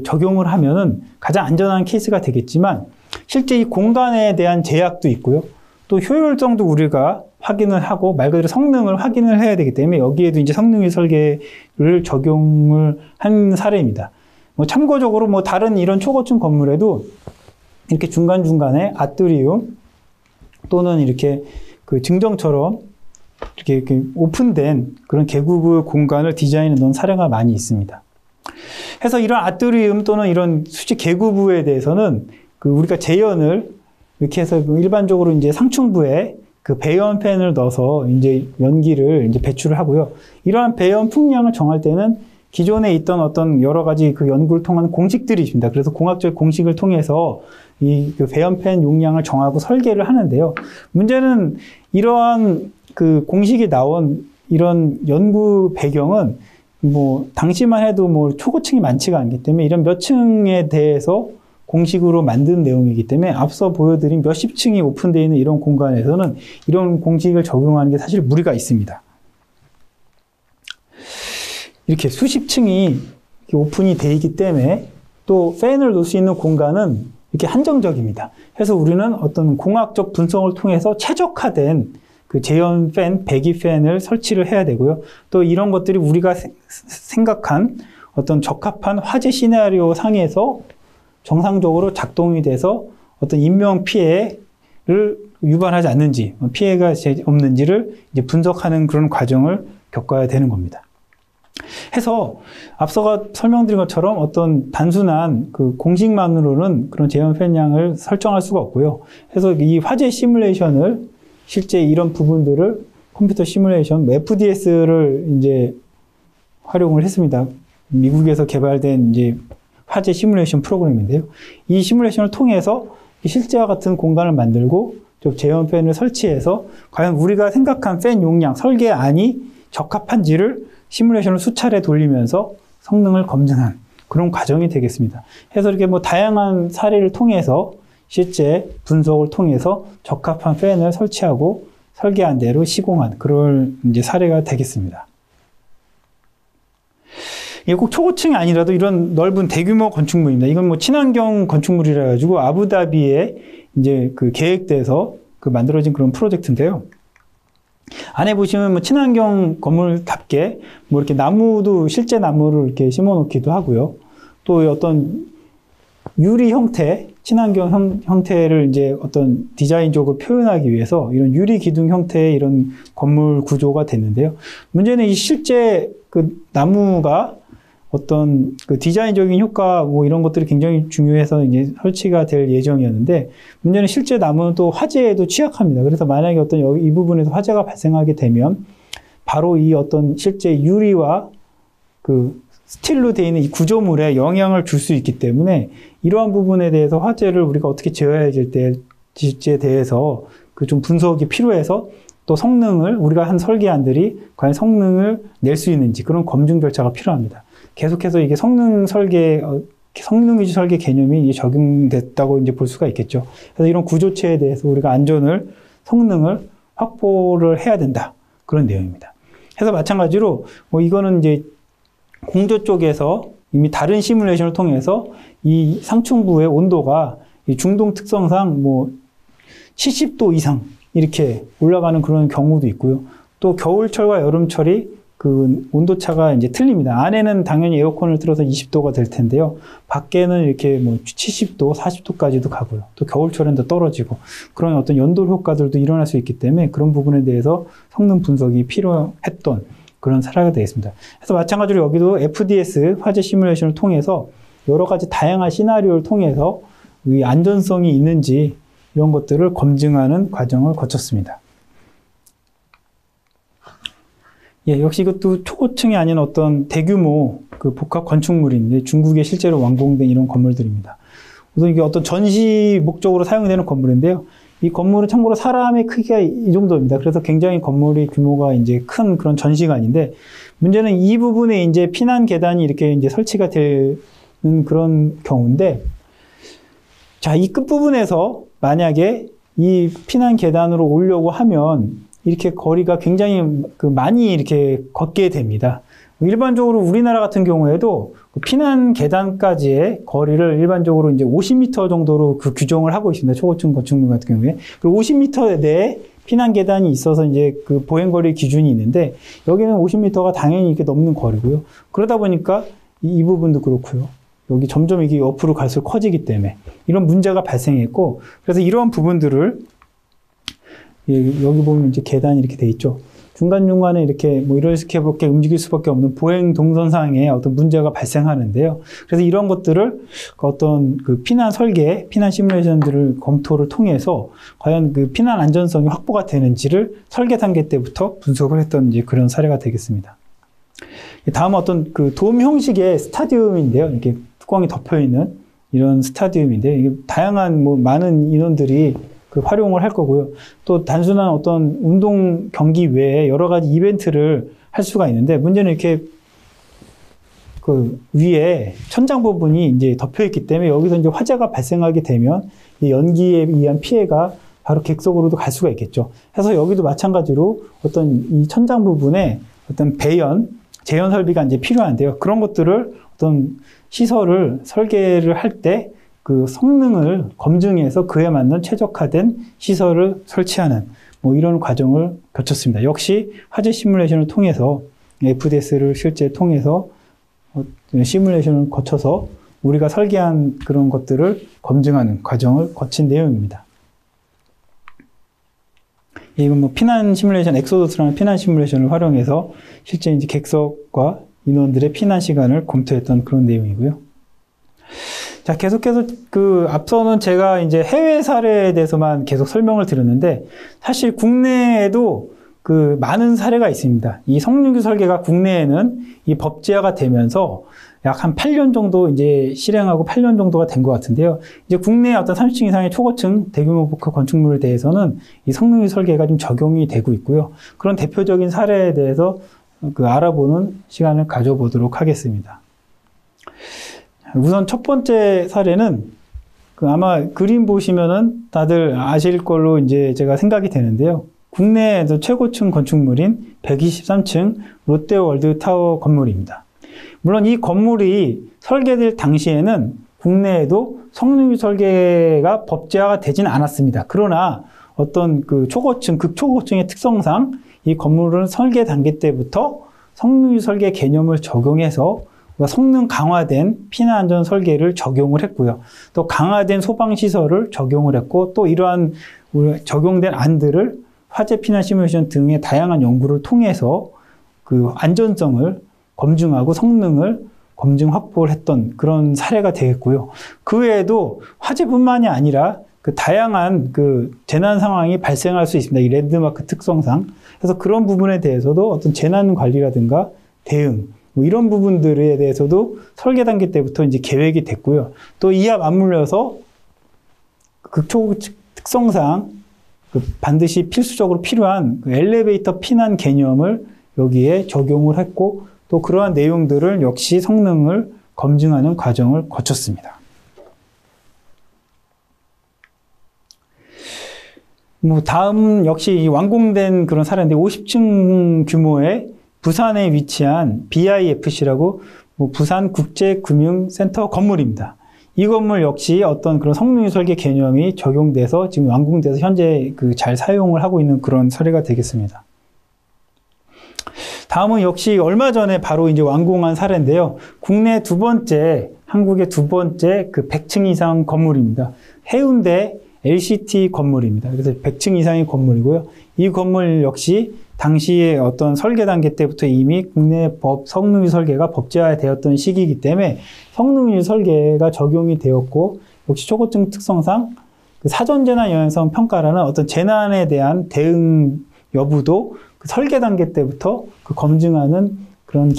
적용을 하면은 가장 안전한 케이스가 되겠지만, 실제 이 공간에 대한 제약도 있고요. 또 효율성도 우리가 확인을 하고 말 그대로 성능을 확인을 해야 되기 때문에 여기에도 이제 성능의 설계를 적용을 한 사례입니다. 뭐 참고적으로 뭐 다른 이런 초고층 건물에도 이렇게 중간중간에 아트리움 또는 이렇게 증정처럼 이렇게 오픈된 그런 계급의 공간을 디자인해 놓은 사례가 많이 있습니다. 해서 이런 아트리움 또는 이런 수직 계급부에 대해서는 우리가 재현을 이렇게 해서 일반적으로 이제 상층부에 배연 팬을 넣어서 이제 연기를 이제 배출을 하고요. 이러한 배연 풍량을 정할 때는 기존에 있던 어떤 여러 가지 연구를 통한 공식들이 있습니다. 그래서 공학적 공식을 통해서 이 배연 팬 용량을 정하고 설계를 하는데요. 문제는 이러한 공식이 나온 이런 연구 배경은 뭐 당시만 해도 뭐 초고층이 많지가 않기 때문에 이런 몇 층에 대해서 공식으로 만든 내용이기 때문에 앞서 보여드린 몇십 층이 오픈되어 있는 이런 공간에서는 이런 공식을 적용하는 게 사실 무리가 있습니다. 이렇게 수십 층이 오픈이 되어 있기 때문에 또 팬을 놓을 수 있는 공간은 이렇게 한정적입니다. 그래서 우리는 어떤 공학적 분석을 통해서 최적화된 제연 팬, 배기 팬을 설치를 해야 되고요. 또 이런 것들이 우리가 생각한 어떤 적합한 화재 시나리오 상에서 정상적으로 작동이 돼서 어떤 인명 피해를 유발하지 않는지, 피해가 없는지를 이제 분석하는 그런 과정을 겪어야 되는 겁니다. 해서 앞서가 설명드린 것처럼 어떤 단순한 공식만으로는 그런 제한 팬량을 설정할 수가 없고요. 그래서 이 화재 시뮬레이션을 실제 이런 부분들을 컴퓨터 시뮬레이션, FDS를 이제 활용을 했습니다. 미국에서 개발된 이제 화재 시뮬레이션 프로그램인데요. 이 시뮬레이션을 통해서 실제와 같은 공간을 만들고 제어 팬을 설치해서 과연 우리가 생각한 팬 용량, 설계안이 적합한지를 시뮬레이션을 수차례 돌리면서 성능을 검증한 그런 과정이 되겠습니다. 그래서 이렇게 뭐 다양한 사례를 통해서 실제 분석을 통해서 적합한 팬을 설치하고 설계한 대로 시공한 그런 이제 사례가 되겠습니다. 이게 꼭 초고층이 아니라도 이런 넓은 대규모 건축물입니다. 이건 뭐 친환경 건축물이라 가지고 아부다비에 이제 계획돼서 만들어진 그런 프로젝트인데요. 안에 보시면 뭐 친환경 건물답게 뭐 이렇게 나무도 실제 나무를 이렇게 심어 놓기도 하고요. 또 어떤 유리 형태, 친환경 형태를 이제 어떤 디자인적으로 표현하기 위해서 이런 유리 기둥 형태의 이런 건물 구조가 됐는데요. 문제는 이 실제 나무가 어떤 디자인적인 효과 뭐 이런 것들이 굉장히 중요해서 이제 설치가 될 예정이었는데, 문제는 실제 나무는 또 화재에도 취약합니다. 그래서 만약에 어떤 이 부분에서 화재가 발생하게 되면 바로 이 어떤 실제 유리와 스틸로 되어 있는 이 구조물에 영향을 줄 수 있기 때문에 이러한 부분에 대해서 화재를 우리가 어떻게 제어해야 될지에 대해서 좀 분석이 필요해서 또 성능을 우리가 한 설계안들이 과연 성능을 낼 수 있는지 그런 검증 절차가 필요합니다. 계속해서 이게 성능 위주 설계 개념이 적용됐다고 이제 볼 수가 있겠죠. 그래서 이런 구조체에 대해서 우리가 안전을, 성능을 확보를 해야 된다. 그런 내용입니다. 그래서 마찬가지로 뭐 이거는 이제 공조 쪽에서 이미 다른 시뮬레이션을 통해서 이 상층부의 온도가 중동 특성상 뭐 70도 이상 이렇게 올라가는 그런 경우도 있고요. 또 겨울철과 여름철이 그 온도차가 이제 틀립니다. 안에는 당연히 에어컨을 틀어서 20도가 될 텐데요. 밖에는 이렇게 뭐 70도, 40도까지도 가고요. 또 겨울철엔 더 떨어지고 그런 어떤 연돌 효과들도 일어날 수 있기 때문에 그런 부분에 대해서 성능 분석이 필요했던 그런 사례가 되겠습니다. 그래서 마찬가지로 여기도 FDS 화재 시뮬레이션을 통해서 여러 가지 다양한 시나리오를 통해서 이 안전성이 있는지 이런 것들을 검증하는 과정을 거쳤습니다. 예, 역시 이것도 초고층이 아닌 어떤 대규모 그 복합 건축물인데 중국에 실제로 완공된 이런 건물들입니다. 우선 이게 어떤 전시 목적으로 사용되는 건물인데요. 이 건물은 참고로 사람의 크기가 이 정도입니다. 그래서 굉장히 건물이 규모가 이제 큰 그런 전시관인데 문제는 이 부분에 이제 피난 계단이 이렇게 이제 설치가 되는 그런 경우인데 자, 이 끝부분에서 만약에 이 피난 계단으로 오려고 하면 이렇게 거리가 굉장히 많이 이렇게 걷게 됩니다. 일반적으로 우리나라 같은 경우에도 피난 계단까지의 거리를 일반적으로 이제 50m 정도로 그 규정을 하고 있습니다. 초고층 건축물 같은 경우에. 그리고 50m 내에 피난 계단이 있어서 이제 그 보행거리 기준이 있는데 여기는 50m가 당연히 이렇게 넘는 거리고요. 그러다 보니까 이 부분도 그렇고요. 여기 점점 이게 옆으로 갈수록 커지기 때문에 이런 문제가 발생했고 그래서 이러한 부분들을 여기 보면 이제 계단이 이렇게 돼 있죠. 중간중간에 이렇게 뭐 이렇게 움직일 수밖에 없는 보행 동선상에 어떤 문제가 발생하는데요. 그래서 이런 것들을 어떤 그 피난 설계, 피난 시뮬레이션들을 검토를 통해서 과연 그 피난 안전성이 확보가 되는지를 설계 단계 때부터 분석을 했던 이제 그런 사례가 되겠습니다. 다음은 어떤 그 돔 형식의 스타디움인데요. 이렇게 뚜껑이 덮여 있는 이런 스타디움인데 이게 다양한 뭐 많은 인원들이 그 활용을 할 거고요. 또 단순한 어떤 운동 경기 외에 여러 가지 이벤트를 할 수가 있는데 문제는 이렇게 그 위에 천장 부분이 이제 덮여 있기 때문에 여기서 이제 화재가 발생하게 되면 이 연기에 의한 피해가 바로 객석으로도 갈 수가 있겠죠. 그래서 여기도 마찬가지로 어떤 이 천장 부분에 어떤 재현 설비가 이제 필요한데요. 그런 것들을 어떤 시설을 설계를 할 때 그 성능을 검증해서 그에 맞는 최적화된 시설을 설치하는 뭐 이런 과정을 거쳤습니다. 역시 화재 시뮬레이션을 통해서 FDS를 실제 통해서 시뮬레이션을 거쳐서 우리가 설계한 그런 것들을 검증하는 과정을 거친 내용입니다. 이건 뭐 피난 시뮬레이션, 엑소더스라는 피난 시뮬레이션을 활용해서 실제 이제 객석과 인원들의 피난 시간을 검토했던 그런 내용이고요. 자, 계속해서 앞서는 제가 이제 해외 사례에 대해서만 계속 설명을 드렸는데 사실 국내에도 많은 사례가 있습니다. 이 성능규 설계가 국내에는 이 법제화가 되면서 약 한 8년 정도 이제 실행하고 8년 정도가 된 것 같은데요. 이제 국내 어떤 30층 이상의 초고층 대규모 복합 건축물에 대해서는 이 성능규 설계가 좀 적용이 되고 있고요. 그런 대표적인 사례에 대해서 알아보는 시간을 가져보도록 하겠습니다. 우선 첫 번째 사례는 아마 그림 보시면은 다들 아실 걸로 이제 제가 생각이 되는데요. 국내에서 최고층 건축물인 123층 롯데월드 타워 건물입니다. 물론 이 건물이 설계될 당시에는 국내에도 성능규 설계가 법제화가 되지는 않았습니다. 그러나 어떤 초고층, 극초고층의 특성상 이 건물은 설계 단계 때부터 성능규 설계 개념을 적용해서 성능 강화된 피난 안전 설계를 적용을 했고요. 또 강화된 소방 시설을 적용을 했고 또 이러한 적용된 안들을 화재 피난 시뮬레이션 등의 다양한 연구를 통해서 그 안전성을 검증하고 성능을 검증 확보를 했던 그런 사례가 되겠고요. 그 외에도 화재뿐만이 아니라 다양한 재난 상황이 발생할 수 있습니다. 이 랜드마크 특성상. 그래서 그런 부분에 대해서도 어떤 재난 관리라든가 대응, 뭐 이런 부분들에 대해서도 설계 단계 때부터 이제 계획이 됐고요. 또 이와 맞물려서 극초 특성상 반드시 필수적으로 필요한 엘리베이터 피난 개념을 여기에 적용을 했고 또 그러한 내용들을 역시 성능을 검증하는 과정을 거쳤습니다. 뭐 다음 역시 완공된 그런 사례인데 50층 규모의 부산에 위치한 BIFC라고 부산국제금융센터 건물입니다. 이 건물 역시 어떤 그런 성능규 설계 개념이 적용돼서 지금 완공돼서 현재 잘 사용을 하고 있는 그런 사례가 되겠습니다. 다음은 역시 얼마 전에 바로 이제 완공한 사례인데요. 국내 두 번째, 한국의 두 번째 그 100층 이상 건물입니다. 해운대 LCT 건물입니다. 그래서 100층 이상의 건물이고요. 이 건물 역시 당시에 어떤 설계 단계 때부터 이미 국내 성능유 설계가 법제화되었던 시기이기 때문에 성능유 설계가 적용이 되었고, 역시 초고층 특성상 그 사전재난 영향성 평가라는 어떤 재난에 대한 대응 여부도 그 설계 단계 때부터 그 검증하는 그런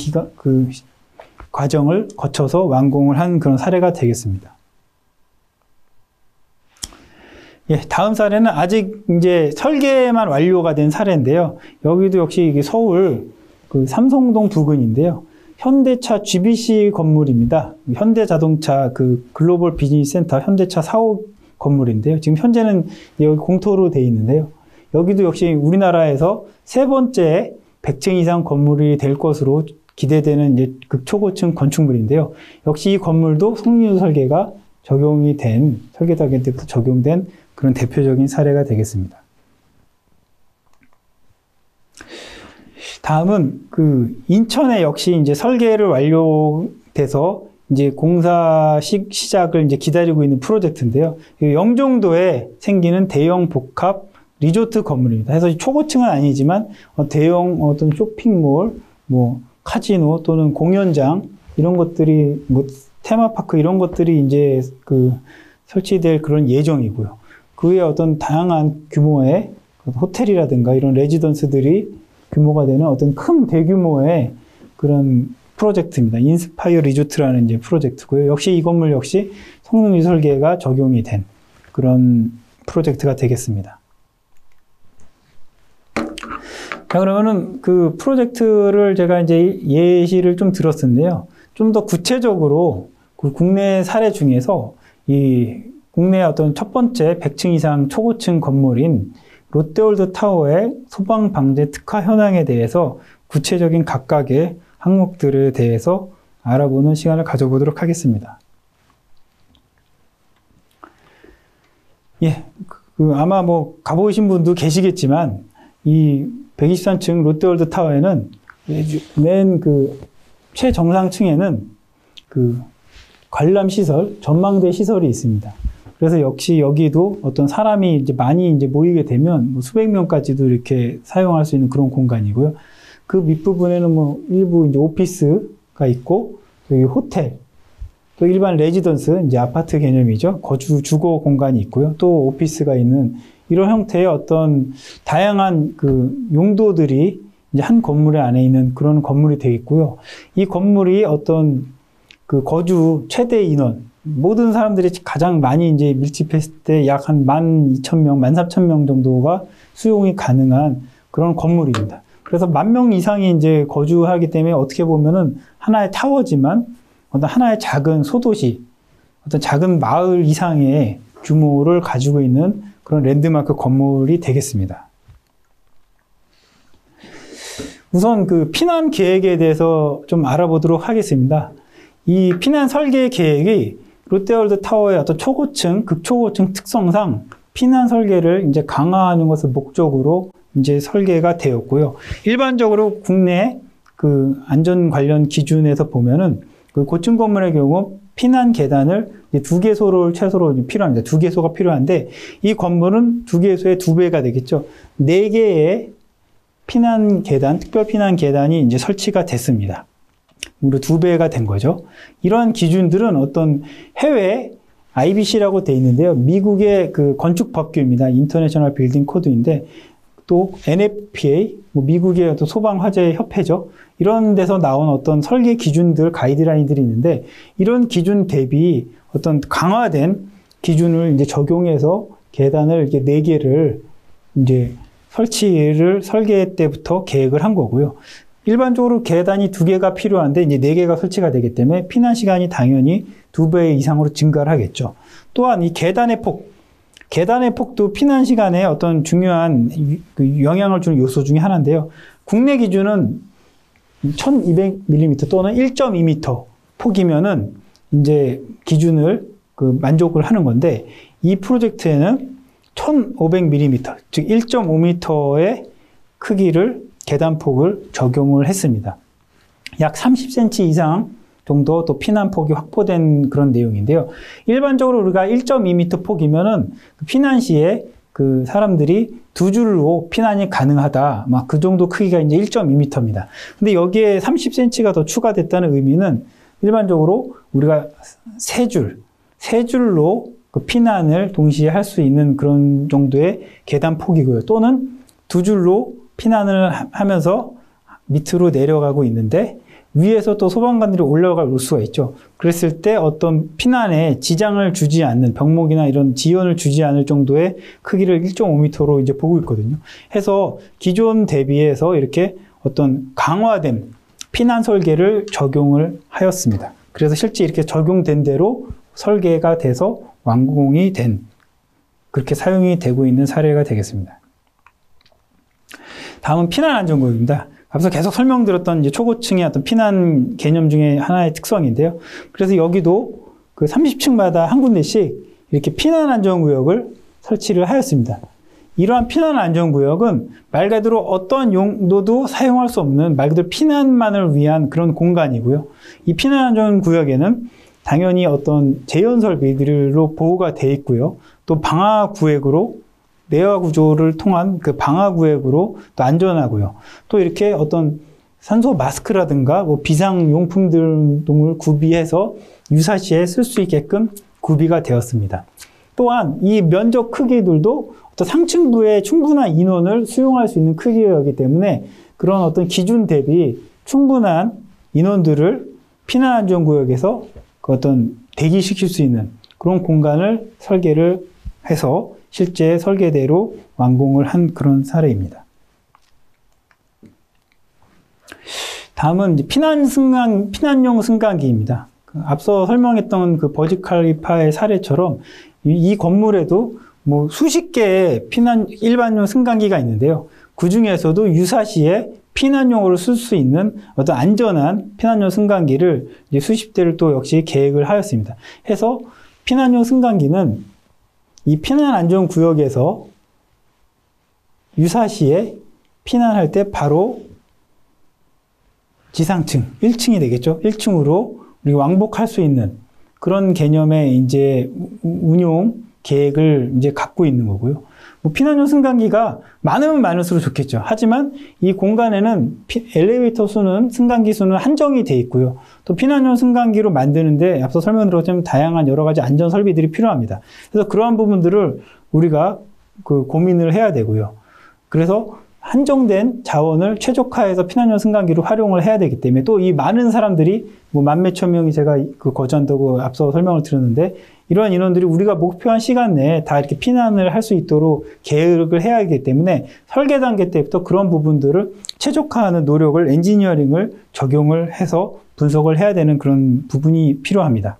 과정을 거쳐서 완공을 한 그런 사례가 되겠습니다. 예, 다음 사례는 아직 이제 설계만 완료가 된 사례인데요. 여기도 역시 이게 서울 그 삼성동 부근인데요. 현대차 GBC 건물입니다. 현대자동차 그 글로벌 비즈니스 센터 현대차 4호 건물인데요. 지금 현재는 여기 공터로 되어 있는데요. 여기도 역시 우리나라에서 세 번째 100층 이상 건물이 될 것으로 기대되는 이제 극초고층 건축물인데요. 역시 이 건물도 성능유 설계가 적용이 된, 설계 단계 때부터 적용된 그런 대표적인 사례가 되겠습니다. 다음은 그 인천에 역시 이제 설계를 완료돼서 이제 공사 시작을 이제 기다리고 있는 프로젝트인데요. 영종도에 생기는 대형 복합 리조트 건물입니다. 그래서 초고층은 아니지만 대형 어떤 쇼핑몰, 뭐 카지노 또는 공연장 이런 것들이 뭐 테마파크 이런 것들이 이제 그 설치될 그런 예정이고요. 그 외에 어떤 다양한 규모의 호텔이라든가 이런 레지던스들이 규모가 되는 어떤 큰 대규모의 그런 프로젝트입니다. 인스파이어 리조트라는 이제 프로젝트고요. 역시 이 건물 역시 성능유 설계가 적용이 된 그런 프로젝트가 되겠습니다. 자, 그러면은 그 프로젝트를 제가 이제 예시를 좀 들었는데요. 좀 더 구체적으로 그 국내 사례 중에서 이 국내 어떤 첫 번째 100층 이상 초고층 건물인 롯데월드 타워의 소방 방재 특화 현황에 대해서 구체적인 각각의 항목들에 대해서 알아보는 시간을 가져보도록 하겠습니다. 예, 아마 뭐 가보신 분도 계시겠지만 이 123층 롯데월드 타워에는 맨 그 최정상층에는 그 관람 시설, 전망대 시설이 있습니다. 그래서 역시 여기도 어떤 사람이 이제 많이 이제 모이게 되면 뭐 수백 명까지도 이렇게 사용할 수 있는 그런 공간이고요. 그 밑부분에는 뭐 일부 이제 오피스가 있고, 여기 호텔, 또 일반 레지던스, 이제 아파트 개념이죠. 주거 공간이 있고요. 또 오피스가 있는 이런 형태의 어떤 다양한 그 용도들이 이제 한 건물 안에 있는 그런 건물이 되어 있고요. 이 건물이 어떤 그 거주 최대 인원, 모든 사람들이 가장 많이 이제 밀집했을 때 약 한 12,000명, 13,000명 정도가 수용이 가능한 그런 건물입니다. 그래서 10,000명 이상이 이제 거주하기 때문에 어떻게 보면은 하나의 타워지만 어떤 하나의 작은 소도시, 어떤 작은 마을 이상의 규모를 가지고 있는 그런 랜드마크 건물이 되겠습니다. 우선 그 피난 계획에 대해서 좀 알아보도록 하겠습니다. 이 피난 설계 계획이 롯데월드 타워의 어떤 초고층, 극초고층 특성상 피난 설계를 이제 강화하는 것을 목적으로 이제 설계가 되었고요. 일반적으로 국내 그 안전 관련 기준에서 보면은 그 고층 건물의 경우 피난 계단을 2개소를 최소로 필요합니다. 2개소가 필요한데 이 건물은 2개소의 2배가 되겠죠. 4개의 피난 계단, 특별 피난 계단이 이제 설치가 됐습니다. 무려 2배가 된 거죠. 이러한 기준들은 어떤 해외 IBC라고 돼 있는데요. 미국의 그 건축 법규입니다. 인터내셔널 빌딩 코드인데 또 NFPA, 뭐 미국의 어떤 소방 화재 협회죠. 이런 데서 나온 어떤 설계 기준들, 가이드라인들이 있는데 이런 기준 대비 어떤 강화된 기준을 이제 적용해서 계단을 이렇게 4개를 이제 설치를 설계 때부터 계획을 한 거고요. 일반적으로 계단이 2개가 필요한데 이제 4개가 설치가 되기 때문에 피난 시간이 당연히 2배 이상으로 증가를 하겠죠. 또한 이 계단의 폭도 피난 시간에 어떤 중요한 영향을 주는 요소 중에 하나인데요. 국내 기준은 1200mm 또는 1.2m 폭이면은 이제 기준을 만족을 하는 건데 이 프로젝트에는 1500mm, 즉 1.5m의 크기를 계단폭을 적용을 했습니다. 약 30cm 이상 정도 또 피난폭이 확보된 그런 내용인데요. 일반적으로 우리가 1.2m 폭이면은 피난 시에 그 사람들이 두 줄로 피난이 가능하다. 막 그 정도 크기가 이제 1.2m입니다. 근데 여기에 30cm가 더 추가됐다는 의미는 일반적으로 우리가 세 줄로 그 피난을 동시에 할 수 있는 그런 정도의 계단 폭이고요. 또는 두 줄로 피난을 하면서 밑으로 내려가고 있는데 위에서 또 소방관들이 올라갈 수가 있죠. 그랬을 때 어떤 피난에 지장을 주지 않는 병목이나 이런 지연을 주지 않을 정도의 크기를 1.5m로 이제 보고 있거든요. 해서 기존 대비해서 이렇게 어떤 강화된 피난 설계를 적용을 하였습니다. 그래서 실제 이렇게 적용된 대로 설계가 돼서 완공이 된, 그렇게 사용이 되고 있는 사례가 되겠습니다. 다음은 피난안전구역입니다. 앞서 계속 설명드렸던 이제 초고층의 어떤 피난 개념 중에 하나의 특성인데요. 그래서 여기도 그 30층마다 한 군데씩 이렇게 피난안전구역을 설치를 하였습니다. 이러한 피난안전구역은 말 그대로 어떤 용도도 사용할 수 없는 말 그대로 피난만을 위한 그런 공간이고요. 이 피난안전구역에는 당연히 어떤 재현 설비들로 보호가 되어 있고요. 또 방화구획으로 내화 구조를 통한 그 방화구획으로 또 안전하고요. 또 이렇게 어떤 산소 마스크라든가 뭐 비상용품들 등을 구비해서 유사시에 쓸 수 있게끔 구비가 되었습니다. 또한 이 면적 크기들도 어떤 상층부에 충분한 인원을 수용할 수 있는 크기이기 때문에 그런 어떤 기준 대비 충분한 인원들을 피난안전구역에서 그 어떤 대기시킬 수 있는 그런 공간을 설계를 해서 실제 설계대로 완공을 한 그런 사례입니다. 다음은 이제 피난용 승강기입니다. 앞서 설명했던 그 버즈칼리파의 사례처럼 이 건물에도 뭐 수십 개의 일반용 승강기가 있는데요. 그 중에서도 유사시에 피난용으로 쓸 수 있는 어떤 안전한 피난용 승강기를 이제 수십 대를 또 역시 계획을 하였습니다. 해서 피난용 승강기는 이 피난안전구역에서 유사시에 피난할 때 바로 지상층, 1층이 되겠죠. 1층으로 우리가 왕복할 수 있는 그런 개념의 이제 운용 계획을 이제 갖고 있는 거고요. 뭐 피난용 승강기가 많으면 많을수록 좋겠죠. 하지만 이 공간에는 엘리베이터 수는, 승강기 수는 한정이 돼 있고요. 또 피난용 승강기로 만드는데 앞서 설명드렸지만 다양한 여러 가지 안전 설비들이 필요합니다. 그래서 그러한 부분들을 우리가 그 고민을 해야 되고요. 그래서 한정된 자원을 최적화해서 피난용 승강기로 활용을 해야 되기 때문에 또 이 많은 사람들이 뭐 만몇천 명이 제가 그 거주한다고 앞서 설명을 드렸는데 이러한 인원들이 우리가 목표한 시간 내에 다 이렇게 피난을 할 수 있도록 계획을 해야 하기 때문에 설계 단계 때부터 그런 부분들을 최적화하는 노력을 엔지니어링을 적용을 해서 분석을 해야 되는 그런 부분이 필요합니다.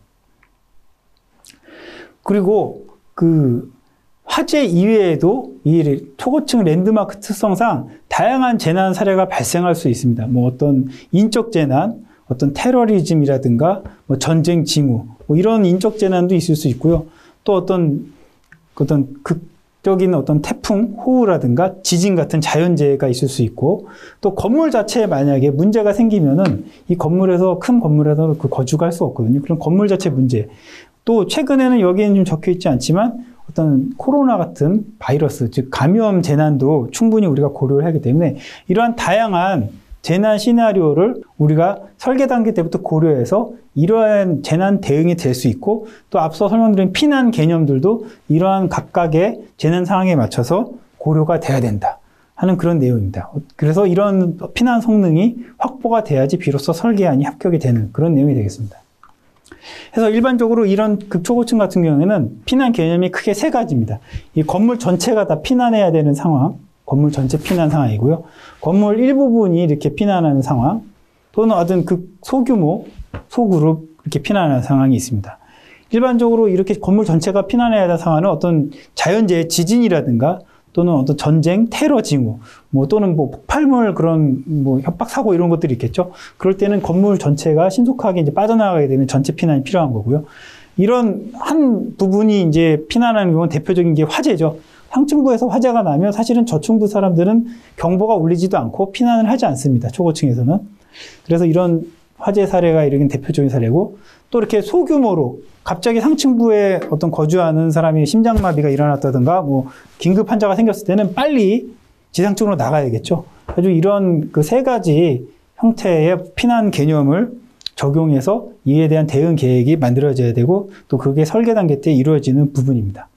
그리고 그 화재 이외에도 이 초고층 랜드마크 특성상 다양한 재난 사례가 발생할 수 있습니다. 뭐 어떤 인적 재난, 어떤 테러리즘이라든가 뭐 전쟁 징후, 뭐 이런 인적 재난도 있을 수 있고요. 또 어떤 극적인 어떤 태풍, 호우라든가 지진 같은 자연재해가 있을 수 있고 또 건물 자체에 만약에 문제가 생기면은 이 건물에서 큰 건물에서 그 거주가 할 수 없거든요. 그런 건물 자체 문제. 또 최근에는 여기에는 좀 적혀 있지 않지만 어떤 코로나 같은 바이러스, 즉 감염 재난도 충분히 우리가 고려를 하기 때문에 이러한 다양한 재난 시나리오를 우리가 설계 단계 때부터 고려해서 이러한 재난 대응이 될 수 있고 또 앞서 설명드린 피난 개념들도 이러한 각각의 재난 상황에 맞춰서 고려가 돼야 된다 하는 그런 내용입니다. 그래서 이런 피난 성능이 확보가 돼야지 비로소 설계안이 합격이 되는 그런 내용이 되겠습니다. 그래서 일반적으로 이런 극초고층 같은 경우에는 피난 개념이 크게 세 가지입니다. 이 건물 전체가 다 피난해야 되는 상황, 건물 전체 피난 상황이고요. 건물 일부분이 이렇게 피난하는 상황, 또는 어떤 소규모, 소그룹 이렇게 피난하는 상황이 있습니다. 일반적으로 이렇게 건물 전체가 피난해야 되는 상황은 어떤 자연재해, 지진이라든가 또는 어떤 전쟁, 테러 징후, 또는 폭발물 그런 협박 사고 이런 것들이 있겠죠. 그럴 때는 건물 전체가 신속하게 이제 빠져나가게 되면 전체 피난이 필요한 거고요. 이런 한 부분이 이제 피난하는 경우는 대표적인 게 화재죠. 상층부에서 화재가 나면 사실은 저층부 사람들은 경보가 울리지도 않고 피난을 하지 않습니다. 초고층에서는. 그래서 이런 화재 사례가 이런 대표적인 사례고, 또 이렇게 소규모로 갑자기 상층부에 어떤 거주하는 사람이 심장마비가 일어났다든가 뭐 긴급 환자가 생겼을 때는 빨리 지상층으로 나가야겠죠. 아주 이런 그 세 가지 형태의 피난 개념을 적용해서 이에 대한 대응 계획이 만들어져야 되고, 또 그게 설계 단계 때 이루어지는 부분입니다.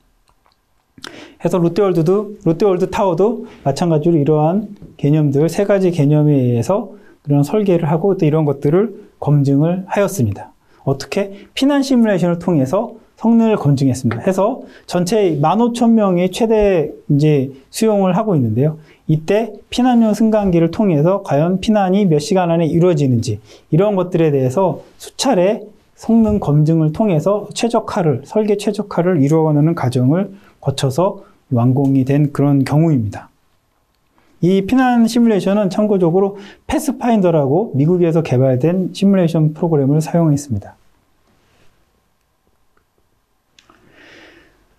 그래서 롯데월드 타워도 마찬가지로 이러한 개념들, 세 가지 개념에 의해서 그런 설계를 하고 또 이런 것들을 검증을 하였습니다. 어떻게? 피난 시뮬레이션을 통해서 성능을 검증했습니다. 해서 전체 15,000명이 최대 이제 수용을 하고 있는데요. 이때 피난용 승강기를 통해서 과연 피난이 몇 시간 안에 이루어지는지, 이런 것들에 대해서 수차례 성능 검증을 통해서 설계 최적화를 이루어가는 과정을 거쳐서 완공이 된 그런 경우입니다. 이 피난 시뮬레이션은 참고적으로 패스파인더라고 미국에서 개발된 시뮬레이션 프로그램을 사용했습니다.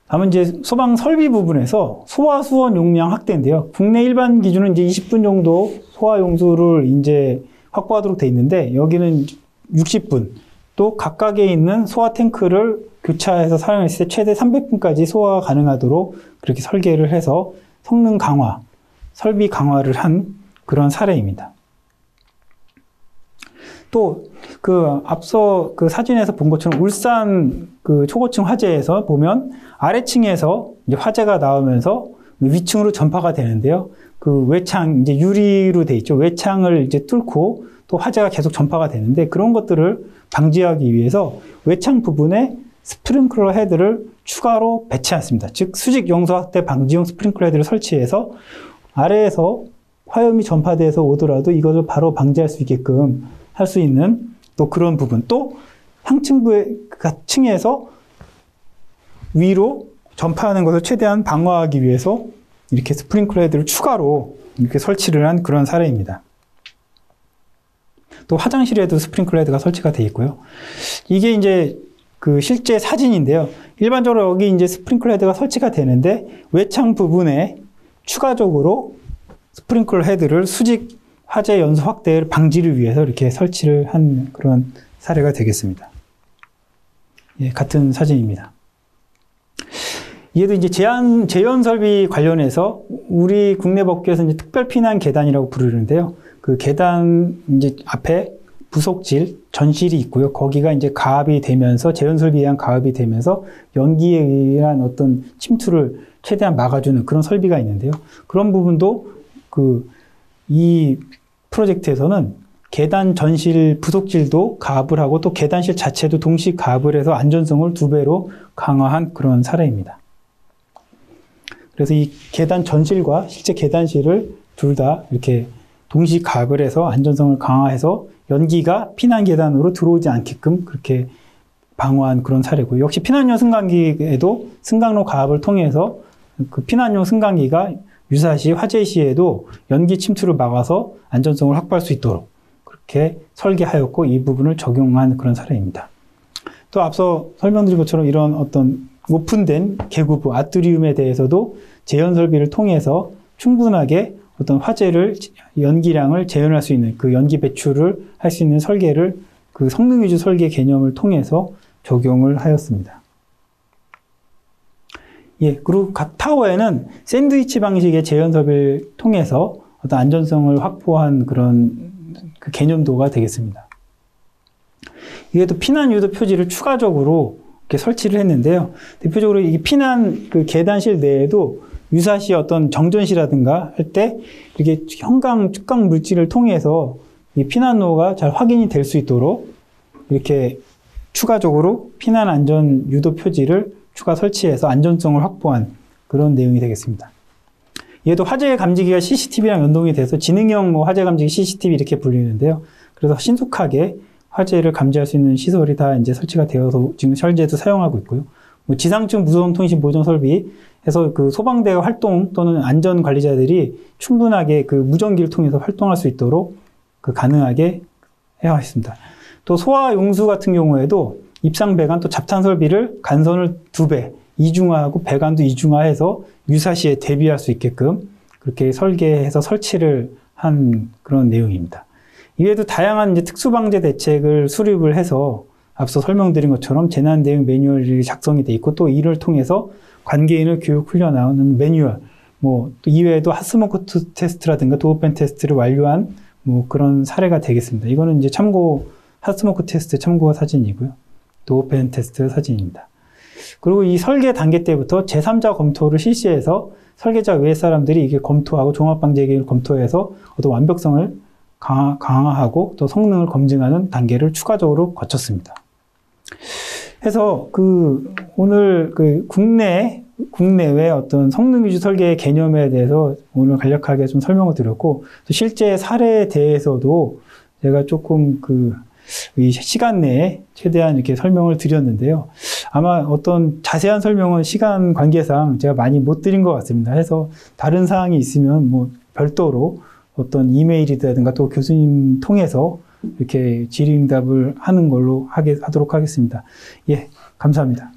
다음은 이제 소방 설비 부분에서 소화 수원 용량 확대인데요. 국내 일반 기준은 이제 20분 정도 소화 용수를 이제 확보하도록 돼 있는데, 여기는 60분, 또 각각에 있는 소화 탱크를 교차해서 사용했을 때 최대 300분까지 소화가 가능하도록 그렇게 설계를 해서 성능 강화, 설비 강화를 한 그런 사례입니다. 또 앞서 그 사진에서 본 것처럼 울산 그 초고층 화재에서 보면 아래층에서 이제 화재가 나오면서 위층으로 전파가 되는데요. 그 외창, 이제 유리로 돼 있죠. 외창을 이제 뚫고 또 화재가 계속 전파가 되는데, 그런 것들을 방지하기 위해서 외창 부분에 스프링클러 헤드를 추가로 배치했습니다. 즉, 수직 용수 확대 방지용 스프링클러 헤드를 설치해서 아래에서 화염이 전파돼서 오더라도 이것을 바로 방지할 수 있게끔 할 수 있는 또 그런 부분, 또 상층부의 층에서 위로 전파하는 것을 최대한 방어하기 위해서 이렇게 스프링클러 헤드를 추가로 이렇게 설치를 한 그런 사례입니다. 또 화장실에도 스프링클러 헤드가 설치가 되어 있고요. 이게 이제 그 실제 사진인데요. 일반적으로 여기 이제 스프링클러 헤드가 설치가 되는데, 외창 부분에 추가적으로 스프링클러 헤드를 수직 화재 연소 확대를 방지를 위해서 이렇게 설치를 한 그런 사례가 되겠습니다. 예, 같은 사진입니다. 이에도 이제 재현 설비 관련해서 우리 국내 법규에서 이제 특별 피난 계단이라고 부르는데요. 그 계단 이제 앞에 부속질, 전실이 있고요. 거기가 이제 가압이 되면서, 재현 설비에 의한 가압이 되면서 연기에 의한 어떤 침투를 최대한 막아주는 그런 설비가 있는데요. 그런 부분도 이 프로젝트에서는 계단 전실 부속질도 가압을 하고 또 계단실 자체도 동시 가압을 해서 안전성을 2배로 강화한 그런 사례입니다. 그래서 이 계단 전실과 실제 계단실을 둘 다 이렇게 동시 가압을 해서 안전성을 강화해서 연기가 피난 계단으로 들어오지 않게끔 그렇게 방어한 그런 사례고, 역시 피난용 승강기에도 승강로 가압을 통해서 그 피난용 승강기가 유사시 화재 시에도 연기 침투를 막아서 안전성을 확보할 수 있도록 그렇게 설계하였고, 이 부분을 적용한 그런 사례입니다. 또 앞서 설명드린 것처럼 이런 어떤 오픈된 계구부, 아트리움에 대해서도 재현 설비를 통해서 충분하게 어떤 화재를, 연기량을 재현할 수 있는 그 연기 배출을 할 수 있는 설계를 그 성능 위주 설계 개념을 통해서 적용을 하였습니다. 예, 그리고 각 타워에는 샌드위치 방식의 재현 설비를 통해서 어떤 안전성을 확보한 그런 그 개념도가 되겠습니다. 이게도 피난 유도 표지를 추가적으로 이렇게 설치를 했는데요. 대표적으로 이 피난 그 계단실 내에도 유사시 어떤 정전시라든가 할 때 이렇게 형광, 축광 물질을 통해서 이 피난로가 잘 확인이 될 수 있도록 이렇게 추가적으로 피난 안전 유도 표지를 추가 설치해서 안전성을 확보한 그런 내용이 되겠습니다. 얘도 화재 감지기가 CCTV랑 연동이 돼서 지능형 화재 감지기 CCTV 이렇게 불리는데요. 그래서 신속하게 화재를 감지할 수 있는 시설이 다 이제 설치가 되어서 지금 현재도 사용하고 있고요. 뭐 지상층 무선 통신 보정 설비 해서 그 소방대 활동 또는 안전 관리자들이 충분하게 그 무전기를 통해서 활동할 수 있도록 그 가능하게 해야 했습니다. 또 소화 용수 같은 경우에도 입상 배관 또 잡탄 설비를 간선을 2배, 이중화하고 배관도 이중화해서 유사시에 대비할 수 있게끔 그렇게 설계해서 설치를 한 그런 내용입니다. 이외에도 다양한 이제 특수방제 대책을 수립을 해서 앞서 설명드린 것처럼 재난 대응 매뉴얼이 작성이 돼 있고 또 이를 통해서 관계인을 교육 훈련하는 매뉴얼, 뭐 또 이외에도 핫스모크 테스트라든가 도어팬 테스트를 완료한 뭐 그런 사례가 되겠습니다. 이거는 이제 참고 핫스모크 테스트 참고 사진이고요. 도어팬 테스트 사진입니다. 그리고 이 설계 단계 때부터 제3자 검토를 실시해서 설계자 외 사람들이 이게 검토하고 종합방제 계획을 검토해서 어떤 완벽성을 강화하고 또 성능을 검증하는 단계를 추가적으로 거쳤습니다. 해서 오늘 국내외 어떤 성능 위주 설계 개념에 대해서 오늘 간략하게 좀 설명을 드렸고, 또 실제 사례에 대해서도 제가 조금 이 시간 내에 최대한 이렇게 설명을 드렸는데요. 아마 어떤 자세한 설명은 시간 관계상 제가 많이 못 드린 것 같습니다. 해서 다른 사항이 있으면 뭐 별도로 어떤 이메일이라든가 또 교수님 통해서 이렇게 질의응답을 하는 걸로 하도록 하겠습니다. 예, 감사합니다.